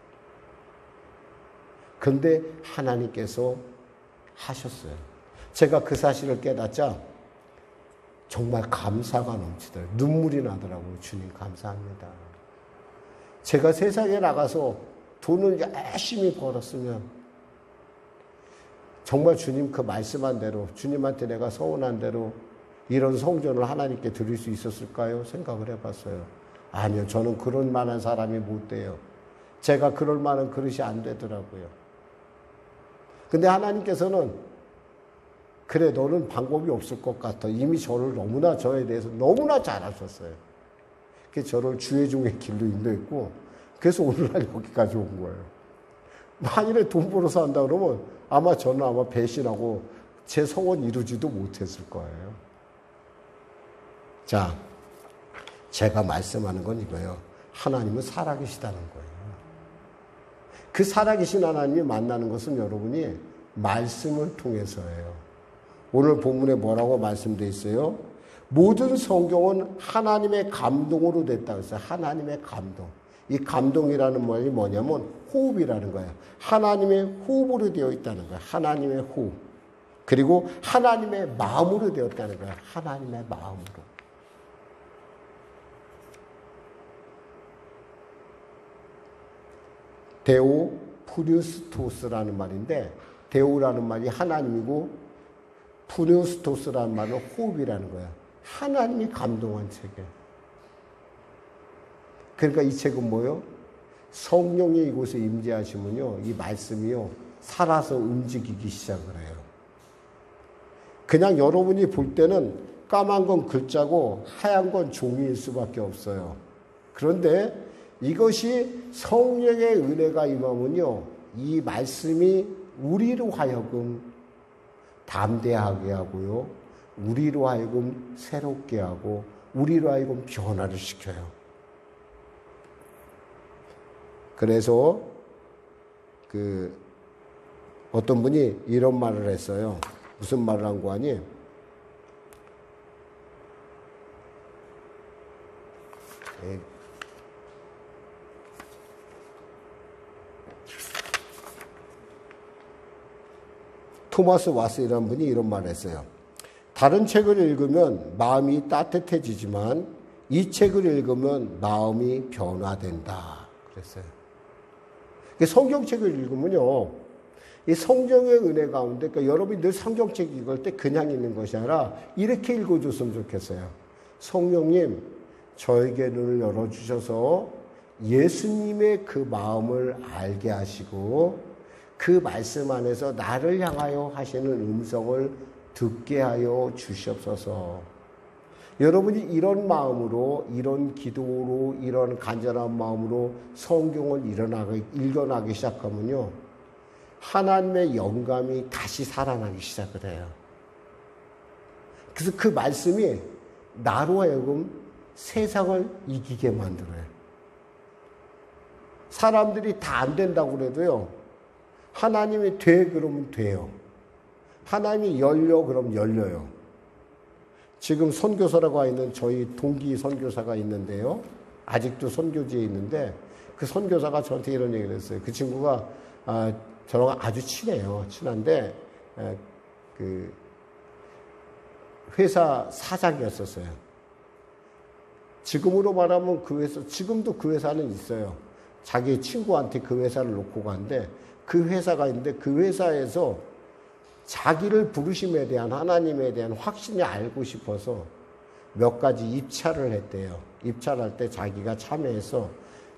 그런데 하나님께서 하셨어요. 제가 그 사실을 깨닫자 정말 감사가 넘치더라고요. 눈물이 나더라고요. 주님 감사합니다. 제가 세상에 나가서 돈을 열심히 벌었으면 정말 주님 그 말씀한 대로 주님한테 내가 서운한 대로 이런 성전을 하나님께 드릴 수 있었을까요? 생각을 해봤어요. 아니요. 저는 그런 만한 사람이 못 돼요. 제가 그럴 만한 그릇이 안 되더라고요. 근데 하나님께서는 그래 너는 방법이 없을 것 같아. 이미 저를 너무나 저에 대해서 너무나 잘 아셨어요. 그래서 저를 주의 중의 길로 인도했고 그래서 오늘날 여기까지 온 거예요. 만일에 돈 벌어서 한다 그러면 저는 배신하고 제 소원 이루지도 못했을 거예요. 자, 제가 말씀하는 건 이거예요. 하나님은 살아계시다는 거예요. 그 살아계신 하나님이 만나는 것은 여러분이 말씀을 통해서예요. 오늘 본문에 뭐라고 말씀되어 있어요? 모든 성경은 하나님의 감동으로 됐다고 했어요. 하나님의 감동. 이 감동이라는 말이 뭐냐면 호흡이라는 거예요. 하나님의 호흡으로 되어 있다는 거예요. 하나님의 호흡. 그리고 하나님의 마음으로 되었다는 거예요. 하나님의 마음으로. 데오 푸뉴스토스라는 말인데 데오라는 말이 하나님이고 푸뉴스토스라는 말은 호흡이라는 거예요. 하나님이 감동한 책이에요. 그러니까 이 책은 뭐예요? 성령이 이곳에 임재하시면요, 이 말씀이요 살아서 움직이기 시작을 해요. 그냥 여러분이 볼 때는 까만 건 글자고 하얀 건 종이일 수밖에 없어요. 그런데 이것이 성령의 은혜가 임하면요, 이 말씀이 우리로 하여금 담대하게 하고요, 우리로 하여금 새롭게 하고 우리로 하여금 변화를 시켜요. 그래서 어떤 분이 이런 말을 했어요. 무슨 말을 한 거 아니? 토마스 와스라는 분이 이런 말을 했어요. 다른 책을 읽으면 마음이 따뜻해지지만 이 책을 읽으면 마음이 변화된다. 그랬어요. 성경책을 읽으면요, 이 성경의 은혜 가운데, 그러니까 여러분이 늘 성경책 읽을 때 그냥 읽는 것이 아니라 이렇게 읽어줬으면 좋겠어요. 성령님, 저에게 눈을 열어주셔서 예수님의 그 마음을 알게 하시고 그 말씀 안에서 나를 향하여 하시는 음성을 듣게 하여 주시옵소서. 여러분이 이런 마음으로, 이런 기도로, 이런 간절한 마음으로 성경을 읽어나기 시작하면요, 하나님의 영감이 다시 살아나기 시작을 해요. 그래서 그 말씀이 나로 하여금 세상을 이기게 만들어요. 사람들이 다 안 된다고 그래도요, 하나님이 돼 그러면 돼요. 하나님이 열려 그러면 열려요. 지금 선교사라고 하는 저희 동기 선교사가 있는데요, 아직도 선교지에 있는데 그 선교사가 저한테 이런 얘기를 했어요. 그 친구가 저랑 아주 친해요. 친한데 그 회사 사장이었었어요. 지금으로 말하면 그 회사, 지금도 그 회사는 있어요. 자기 친구한테 그 회사를 놓고 갔는데 그 회사가 있는데 그 회사에서 자기를 부르심에 대한 하나님에 대한 확신이 알고 싶어서 몇 가지 입찰을 했대요. 입찰할 때 자기가 참여해서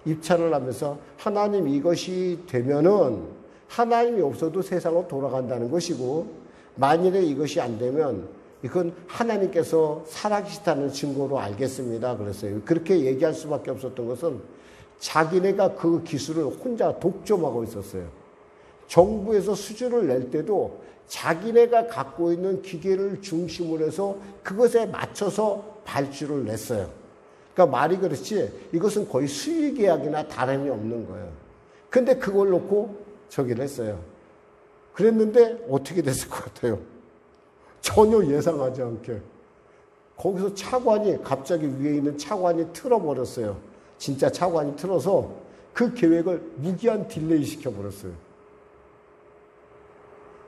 입찰을 하면서 하나님 이것이 되면은 하나님이 없어도 세상은 돌아간다는 것이고 만일에 이것이 안 되면 이건 하나님께서 살아계시다는 증거로 알겠습니다. 그랬어요. 그렇게 얘기할 수밖에 없었던 것은 자기네가 그 기술을 혼자 독점하고 있었어요. 정부에서 수주를 낼 때도 자기네가 갖고 있는 기계를 중심으로 해서 그것에 맞춰서 발주를 냈어요. 그러니까 말이 그렇지 이것은 거의 수의계약이나 다름이 없는 거예요. 근데 그걸 놓고 저기를 했어요. 그랬는데 어떻게 됐을 것 같아요? 전혀 예상하지 않게 거기서 차관이 갑자기 위에 있는 차관이 틀어버렸어요. 진짜 차관이 틀어서 그 계획을 무기한 딜레이 시켜버렸어요.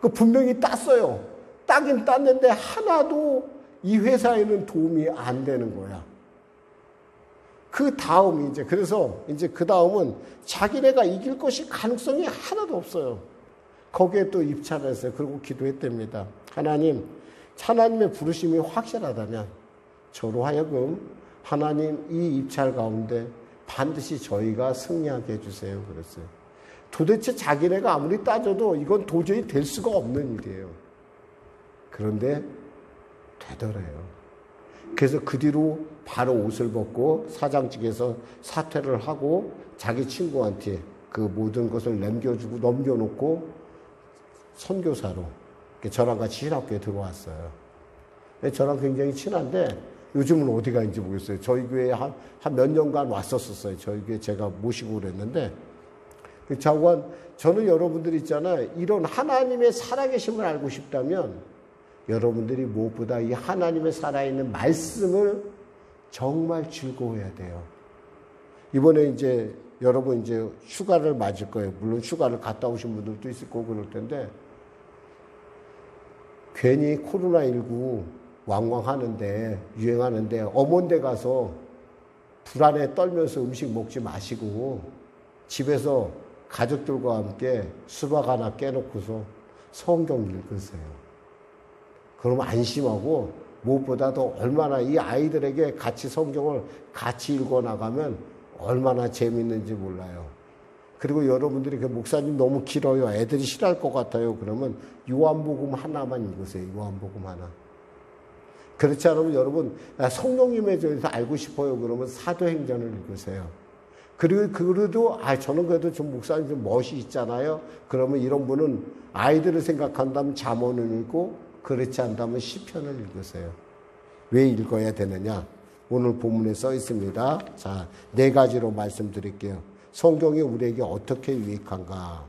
그 분명히 땄어요. 따긴 땄는데 하나도 이 회사에는 도움이 안 되는 거야. 그 다음이 그래서 그 다음은 자기네가 이길 것이 가능성이 하나도 없어요. 거기에 또 입찰을 했어요. 그리고 기도했답니다. 하나님의 부르심이 확실하다면 저로 하여금 하나님 이 입찰 가운데 반드시 저희가 승리하게 해주세요. 그랬어요. 도대체 자기네가 아무리 따져도 이건 도저히 될 수가 없는 일이에요. 그런데 되더래요. 그래서 그 뒤로 바로 옷을 벗고 사장직에서 사퇴를 하고 자기 친구한테 그 모든 것을 넘겨놓고 선교사로 저랑 같이 신학교에 들어왔어요. 저랑 굉장히 친한데 요즘은 어디 가는지 모르겠어요. 저희 교회에 한 몇 년간 왔었어요. 저희 교회 제가 모시고 그랬는데 저는 여러분들 있잖아요. 이런 하나님의 살아계심을 알고 싶다면 여러분들이 무엇보다 이 하나님의 살아있는 말씀을 정말 즐거워해야 돼요. 이번에 여러분 휴가를 맞을 거예요. 물론 휴가를 갔다 오신 분들도 있을 거고 그럴 텐데 괜히 코로나19 왕왕하는데 유행하는데 엄원대 가서 불안에 떨면서 음식 먹지 마시고 집에서 가족들과 함께 수박 하나 깨놓고서 성경 읽으세요. 그러면 안심하고 무엇보다도 얼마나 이 아이들에게 같이 성경을 같이 읽어나가면 얼마나 재밌는지 몰라요. 그리고 여러분들이 목사님 너무 길어요. 애들이 싫어할 것 같아요. 그러면 요한복음 하나만 읽으세요. 요한복음 하나. 그렇지 않으면 여러분 성령님에 대해서 알고 싶어요. 그러면 사도행전을 읽으세요. 그래도 저는 그래도 좀 목사님 좀 멋이 있잖아요. 그러면 이런 분은 아이들을 생각한다면 잠언을 읽고 그렇지 않다면 시편을 읽으세요. 왜 읽어야 되느냐? 오늘 본문에 써 있습니다. 자, 4가지로 말씀드릴게요. 성경이 우리에게 어떻게 유익한가?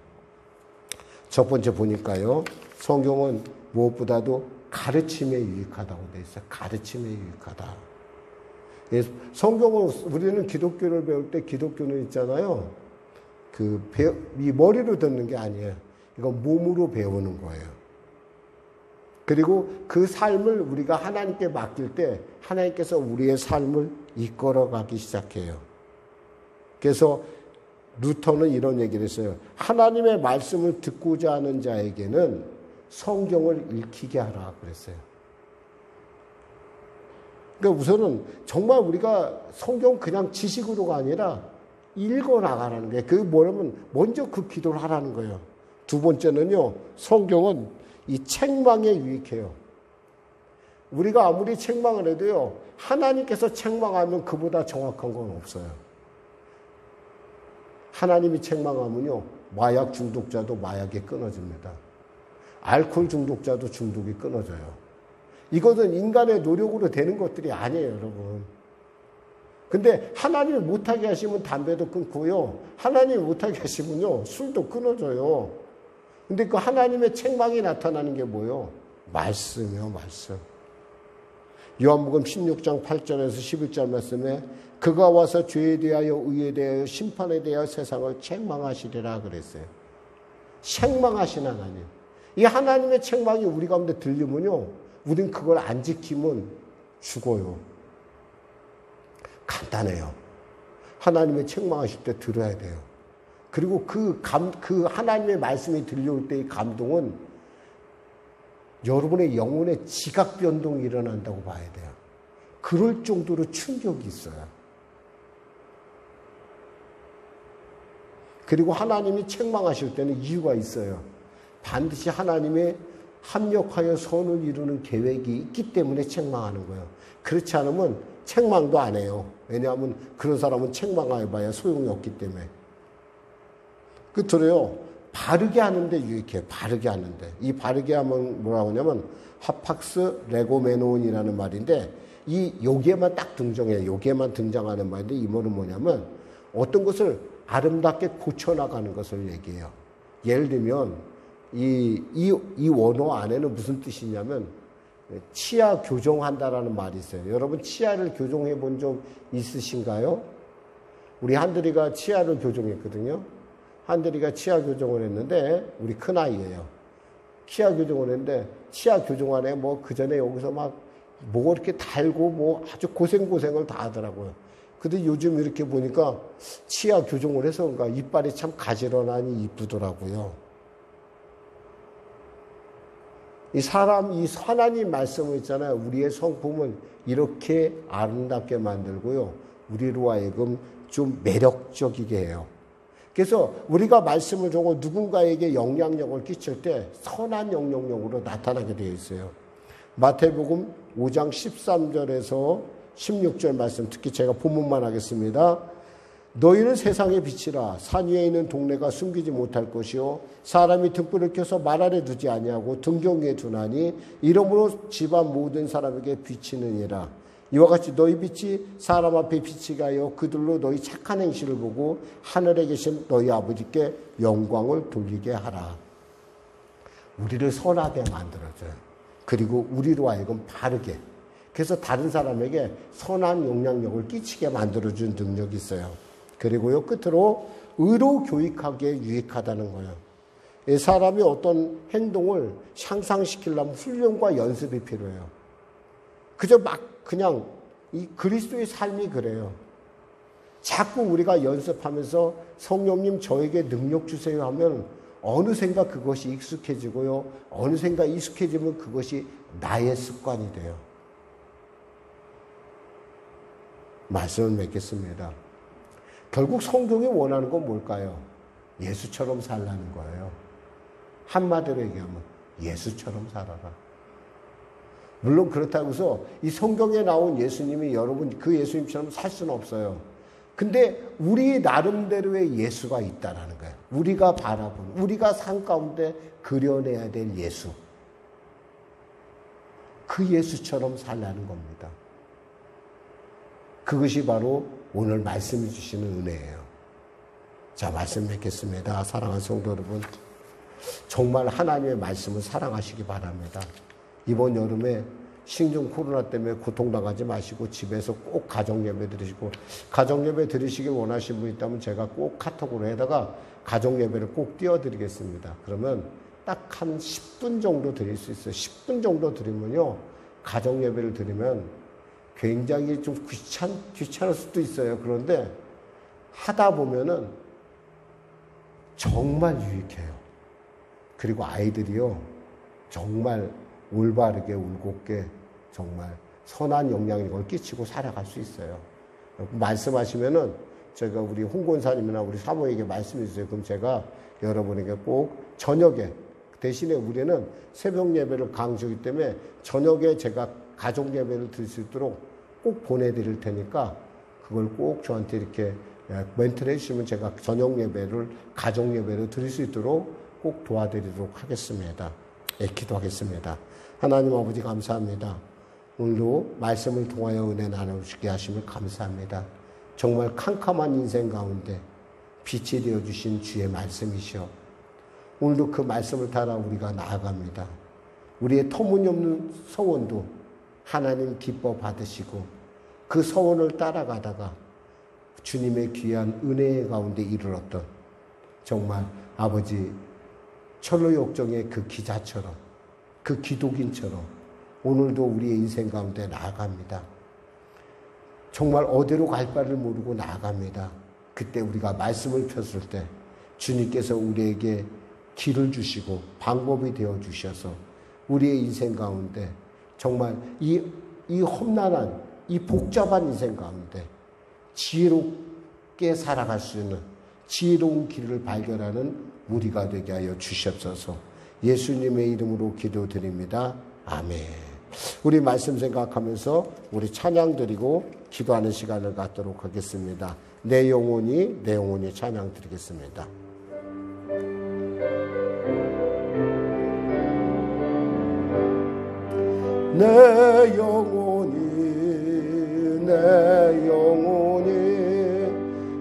첫 번째 보니까요. 성경은 무엇보다도 가르침에 유익하다고 되어 있어요. 가르침에 유익하다. 성경은 우리는 기독교를 배울 때 기독교는 있잖아요. 이 머리로 듣는 게 아니에요. 이건 몸으로 배우는 거예요. 그리고 그 삶을 우리가 하나님께 맡길 때 하나님께서 우리의 삶을 이끌어가기 시작해요. 그래서 루터는 이런 얘기를 했어요. 하나님의 말씀을 듣고자 하는 자에게는 성경을 읽히게 하라 그랬어요. 그러니까 우선은 정말 우리가 성경 그냥 지식으로가 아니라 읽어나가라는 거예요. 그게 뭐냐면 먼저 그 기도를 하라는 거예요. 두 번째는요. 성경은 이 책망에 유익해요. 우리가 아무리 책망을 해도요. 하나님께서 책망하면 그보다 정확한 건 없어요. 하나님이 책망하면요. 마약 중독자도 마약이 끊어집니다. 알코올 중독자도 중독이 끊어져요. 이것은 인간의 노력으로 되는 것들이 아니에요, 여러분. 근데 하나님이 못하게 하시면 담배도 끊고요. 하나님이 못하게 하시면요. 술도 끊어져요. 근데 그 하나님의 책망이 나타나는 게 뭐예요? 말씀이요, 말씀. 요한복음 16장 8절에서 11절 말씀에 그가 와서 죄에 대하여 의에 대하여 심판에 대하여 세상을 책망하시리라 그랬어요. 책망하신 하나님. 이 하나님의 책망이 우리 가운데 들리면요. 우린 그걸 안 지키면 죽어요. 간단해요. 하나님의 책망하실 때 들어야 돼요. 그리고 그 하나님의 말씀이 들려올 때의 감동은 여러분의 영혼에 지각 변동이 일어난다고 봐야 돼요. 그럴 정도로 충격이 있어요. 그리고 하나님이 책망하실 때는 이유가 있어요. 반드시 하나님의 합력하여 선을 이루는 계획이 있기 때문에 책망하는 거예요. 그렇지 않으면 책망도 안 해요. 왜냐하면 그런 사람은 책망해봐야 소용이 없기 때문에. 끝으로요, 바르게 하는데 유익해요. 바르게 하는데. 이 바르게 하면 뭐라고 하냐면 하팍스 레고메논이라는 말인데, 여기에만 딱 등장해요. 여기에만 등장하는 말인데, 이 말은 뭐냐면 어떤 것을 아름답게 고쳐나가는 것을 얘기해요. 예를 들면 이 원어 안에는 무슨 뜻이냐면 치아 교정한다라는 말이 있어요. 여러분 치아를 교정해 본 적 있으신가요? 우리 한들이가 치아를 교정했거든요. 한들이가 치아 교정을 했는데, 우리 큰아이예요. 치아 교정을 했는데, 치아 교정안에 뭐 그전에 여기서 막 뭐 이렇게 달고 뭐 아주 고생을 다 하더라고요. 근데 요즘 이렇게 보니까 치아 교정을 해서 그런가 이빨이 참 가지런하니 이쁘더라고요. 이 하나님 말씀을 있잖아요. 우리의 성품을 이렇게 아름답게 만들고요. 우리로 하여금 좀 매력적이게 해요. 그래서 우리가 말씀을 적어 누군가에게 영향력을 끼칠 때 선한 영향력으로 나타나게 되어 있어요. 마태복음 5장 13절에서 16절 말씀, 특히 제가 본문만 하겠습니다. 너희는 세상의 빛이라. 산 위에 있는 동네가 숨기지 못할 것이요 사람이 등불을 켜서 말 아래 두지 아니하고 등경 위에 두나니 이러므로 집안 모든 사람에게 비치느니라. 이와 같이 너희 빛이 사람 앞에 빛이 가요 그들로 너희 착한 행실을 보고 하늘에 계신 너희 아버지께 영광을 돌리게 하라. 우리를 선하게 만들어줘요. 그리고 우리로 하여금 바르게, 그래서 다른 사람에게 선한 영향력을 끼치게 만들어준 능력이 있어요. 그리고요, 끝으로 의로 교육하기에 유익하다는 거예요. 사람이 어떤 행동을 향상시키려면 훈련과 연습이 필요해요. 그저 그냥 이 그리스도의 삶이 그래요. 자꾸 우리가 연습하면서 성령님 저에게 능력 주세요 하면 어느샌가 그것이 익숙해지고요. 어느샌가 익숙해지면 그것이 나의 습관이 돼요. 말씀을 맺겠습니다. 결국 성경이 원하는 건 뭘까요? 예수처럼 살라는 거예요. 한마디로 얘기하면 예수처럼 살아라. 물론 그렇다고 해서 이 성경에 나온 예수님이 여러분 그 예수님처럼 살 수는 없어요. 근데 우리 나름대로의 예수가 있다라는 거예요. 우리가 바라본, 우리가 삶 가운데 그려내야 될 예수. 그 예수처럼 살라는 겁니다. 그것이 바로 오늘 말씀해 주시는 은혜예요. 자, 말씀 맺겠습니다. 사랑하는 성도 여러분, 정말 하나님의 말씀을 사랑하시기 바랍니다. 이번 여름에 신종 코로나 때문에 고통당하지 마시고 집에서 꼭 가정예배 드리시고, 가정예배 드리시길 원하시는 분 있다면 제가 꼭 카톡으로 해다가 가정예배를 꼭 띄워드리겠습니다. 그러면 딱 한 10분 정도 드릴 수 있어요. 10분 정도 드리면요, 가정예배를 드리면 굉장히 좀 귀찮을 수도 있어요. 그런데 하다 보면은 정말 유익해요. 그리고 아이들이요, 정말 올바르게 울곧게 정말 선한 영향력을 끼치고 살아갈 수 있어요. 말씀하시면은 제가 우리 홍권사님이나 우리 사모에게 말씀해 주세요. 그럼 제가 여러분에게 꼭 저녁에, 대신에 우리는 새벽 예배를 강조하기 때문에 저녁에 제가 가족 예배를 드릴 수 있도록 꼭 보내드릴 테니까 그걸 꼭 저한테 이렇게 멘트를 해주시면 제가 저녁 예배를, 가족 예배를 드릴 수 있도록 꼭 도와드리도록 하겠습니다. 기도하겠습니다. 하나님 아버지 감사합니다. 오늘도 말씀을 통하여 은혜 나누시게 하심을 감사합니다. 정말 캄캄한 인생 가운데 빛이 되어주신 주의 말씀이시오. 오늘도 그 말씀을 따라 우리가 나아갑니다. 우리의 터무니없는 소원도 하나님 기뻐 받으시고 그 소원을 따라가다가 주님의 귀한 은혜 가운데 이르렀던 정말 아버지 철로역정의 그 기자처럼, 그 기독인처럼 오늘도 우리의 인생 가운데 나아갑니다. 정말 어디로 갈 바를 모르고 나아갑니다. 그때 우리가 말씀을 폈을 때 주님께서 우리에게 길을 주시고 방법이 되어 주셔서 우리의 인생 가운데 정말 이 험난한 이 복잡한 인생 가운데 지혜롭게 살아갈 수 있는 지혜로운 길을 발견하는 우리가 되게 하여 주시옵소서. 예수님의 이름으로 기도드립니다. 아멘. 우리 말씀 생각하면서 우리 찬양 드리고 기도하는 시간을 갖도록 하겠습니다. 내 영혼이 찬양 드리겠습니다. 내 영혼이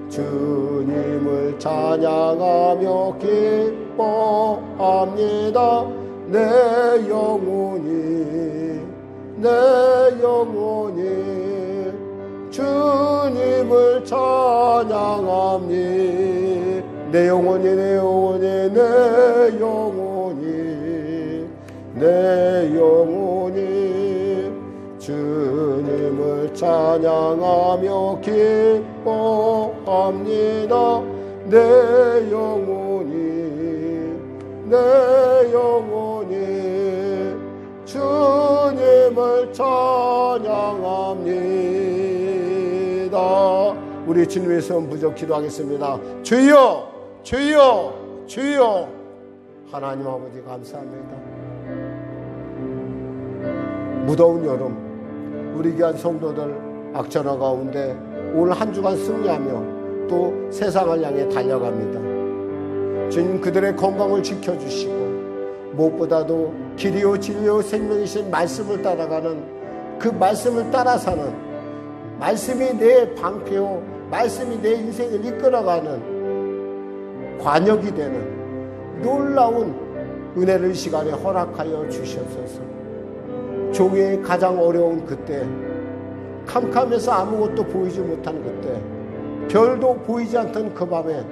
주님을 찬양하며 기뻐합니다. 내 영혼이 주님을 찬양합니다. 내 영혼이 주님을 찬양하며 기뻐합니다. 내 영혼이 주님을 찬양합니다. 우리 주님의 손 부족 기도하겠습니다. 주여 하나님 아버지 감사합니다. 무더운 여름 우리 귀한 성도들 악천후 가운데 오늘 한 주간 승리하며 또 세상을 향해 달려갑니다. 주님 그들의 건강을 지켜주시고 무엇보다도 길이요 진리요 생명이신 말씀을 따라가는 그 말씀을 따라 사는 말씀이 내 방패요 말씀이 내 인생을 이끌어가는 관역이 되는 놀라운 은혜를 시간에 허락하여 주시옵소서. 종의 가장 어려운 그때 캄캄해서 아무것도 보이지 못한 그때 별도 보이지 않던 그 밤에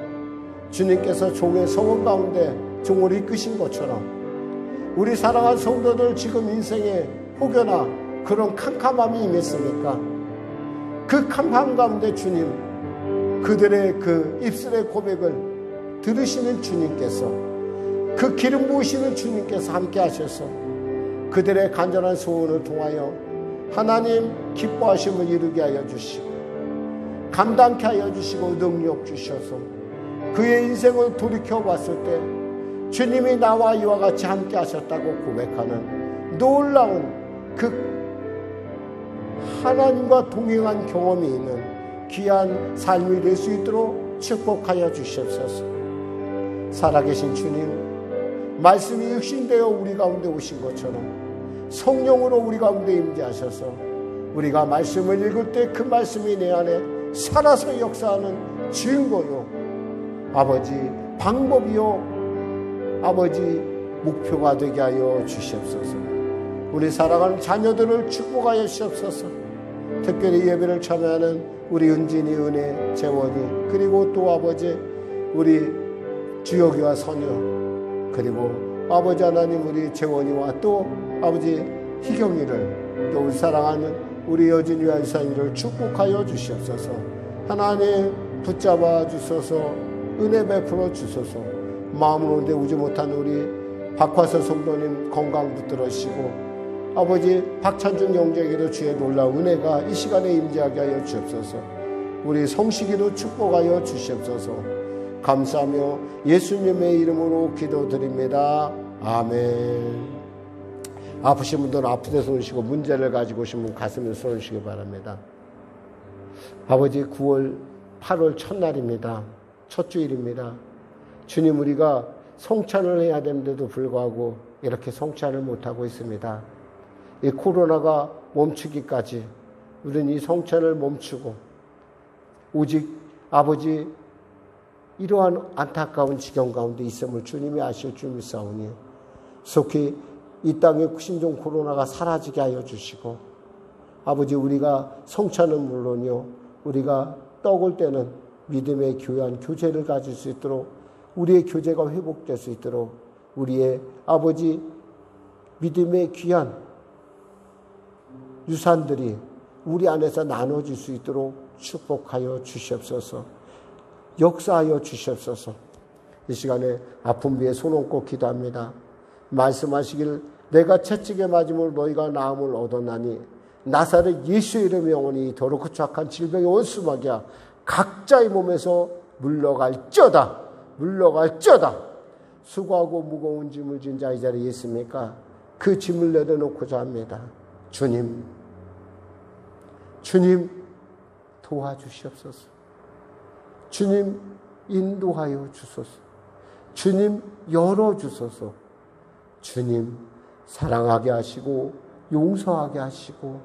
주님께서 종의 성원 가운데 종을 이끄신 것처럼 우리 사랑하는 성도들 지금 인생에 혹여나 그런 캄캄함이 임했습니까? 그 캄캄 가운데 주님 그들의 그 입술의 고백을 들으시는 주님께서 그 기름 부으시는 주님께서 함께 하셔서 그들의 간절한 소원을 통하여 하나님 기뻐하심을 이루게 하여 주시고 감당케 하여 주시고 능력 주셔서 그의 인생을 돌이켜봤을 때 주님이 나와 이와 같이 함께 하셨다고 고백하는 놀라운 그 하나님과 동행한 경험이 있는 귀한 삶이 될 수 있도록 축복하여 주시옵소서. 살아계신 주님 말씀이 육신되어 우리 가운데 오신 것처럼 성령으로 우리 가운데 임재하셔서 우리가 말씀을 읽을 때 그 말씀이 내 안에 살아서 역사하는 증거요 아버지 방법이요 아버지 목표가 되게 하여 주시옵소서. 우리 사랑하는 자녀들을 축복하여 주시옵소서. 특별히 예배를 참여하는 우리 은진이 은혜 재원이 그리고 또 아버지 우리 주혁이와 선유 그리고 아버지 하나님 우리 재원이와 또 아버지 희경이를 또 우리 사랑하는 우리 여진이와 유산이를 축복하여 주시옵소서. 하나님 붙잡아 주소서. 은혜 베풀어 주소서. 마음을 온데 오지 못한 우리 박화서 성도님 건강 붙들으시고 아버지 박찬준 형제에게도 주의 놀라운 은혜가 이 시간에 임재하게 하여 주옵소서. 우리 성식이도 축복하여 주시옵소서. 감사하며 예수님의 이름으로 기도드립니다. 아멘. 아프신 분들은 아프게 손으시고 문제를 가지고 오신 분 가슴에 손으시기 바랍니다. 아버지 9월 8월 첫날입니다. 첫 주일입니다. 주님 우리가 성찬을 해야 되는데도 불구하고 이렇게 성찬을 못하고 있습니다. 이 코로나가 멈추기까지 우리는 이 성찬을 멈추고 오직 아버지 이러한 안타까운 지경 가운데 있음을 주님이 아실 줄 믿사오니 속히 이 땅의 신종 코로나가 사라지게 하여 주시고 아버지 우리가 성찬은 물론이요 우리가 떡을 떼는 믿음의 교회한 교제를 가질 수 있도록 우리의 교제가 회복될 수 있도록 우리의 아버지 믿음의 귀한 유산들이 우리 안에서 나눠질 수 있도록 축복하여 주시옵소서. 역사하여 주시옵소서. 이 시간에 아픈 비에 손 얹고 기도합니다. 말씀하시길 내가 채찍에 맞음으로 너희가 나음을 얻었나니 나사렛 예수의 이름의 영원히 더럽고 추악한 질병의 원수마귀야 각자의 몸에서 물러갈지어다. 물러갈지어다. 수고하고 무거운 짐을 진 자 이 자리에 있습니까? 그 짐을 내려놓고자 합니다. 주님 도와주시옵소서. 주님 인도하여 주소서. 주님 열어주소서. 주님 사랑하게 하시고 용서하게 하시고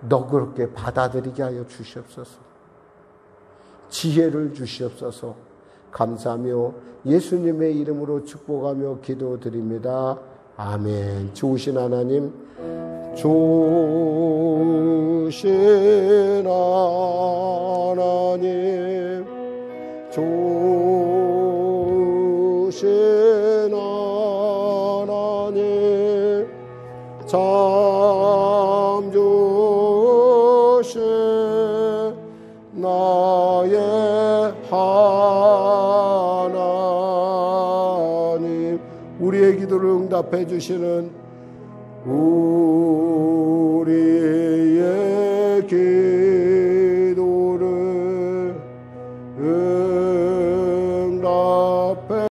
너그럽게 받아들이게 하여 주시옵소서. 지혜를 주시옵소서. 감사하며 예수님의 이름으로 축복하며 기도드립니다. 아멘. 좋으신 하나님, 좋으신 하나님, 좋으신 하나님, 참 좋으신 나의 하나님, 우리의 기도를 응답해 주시는 우리의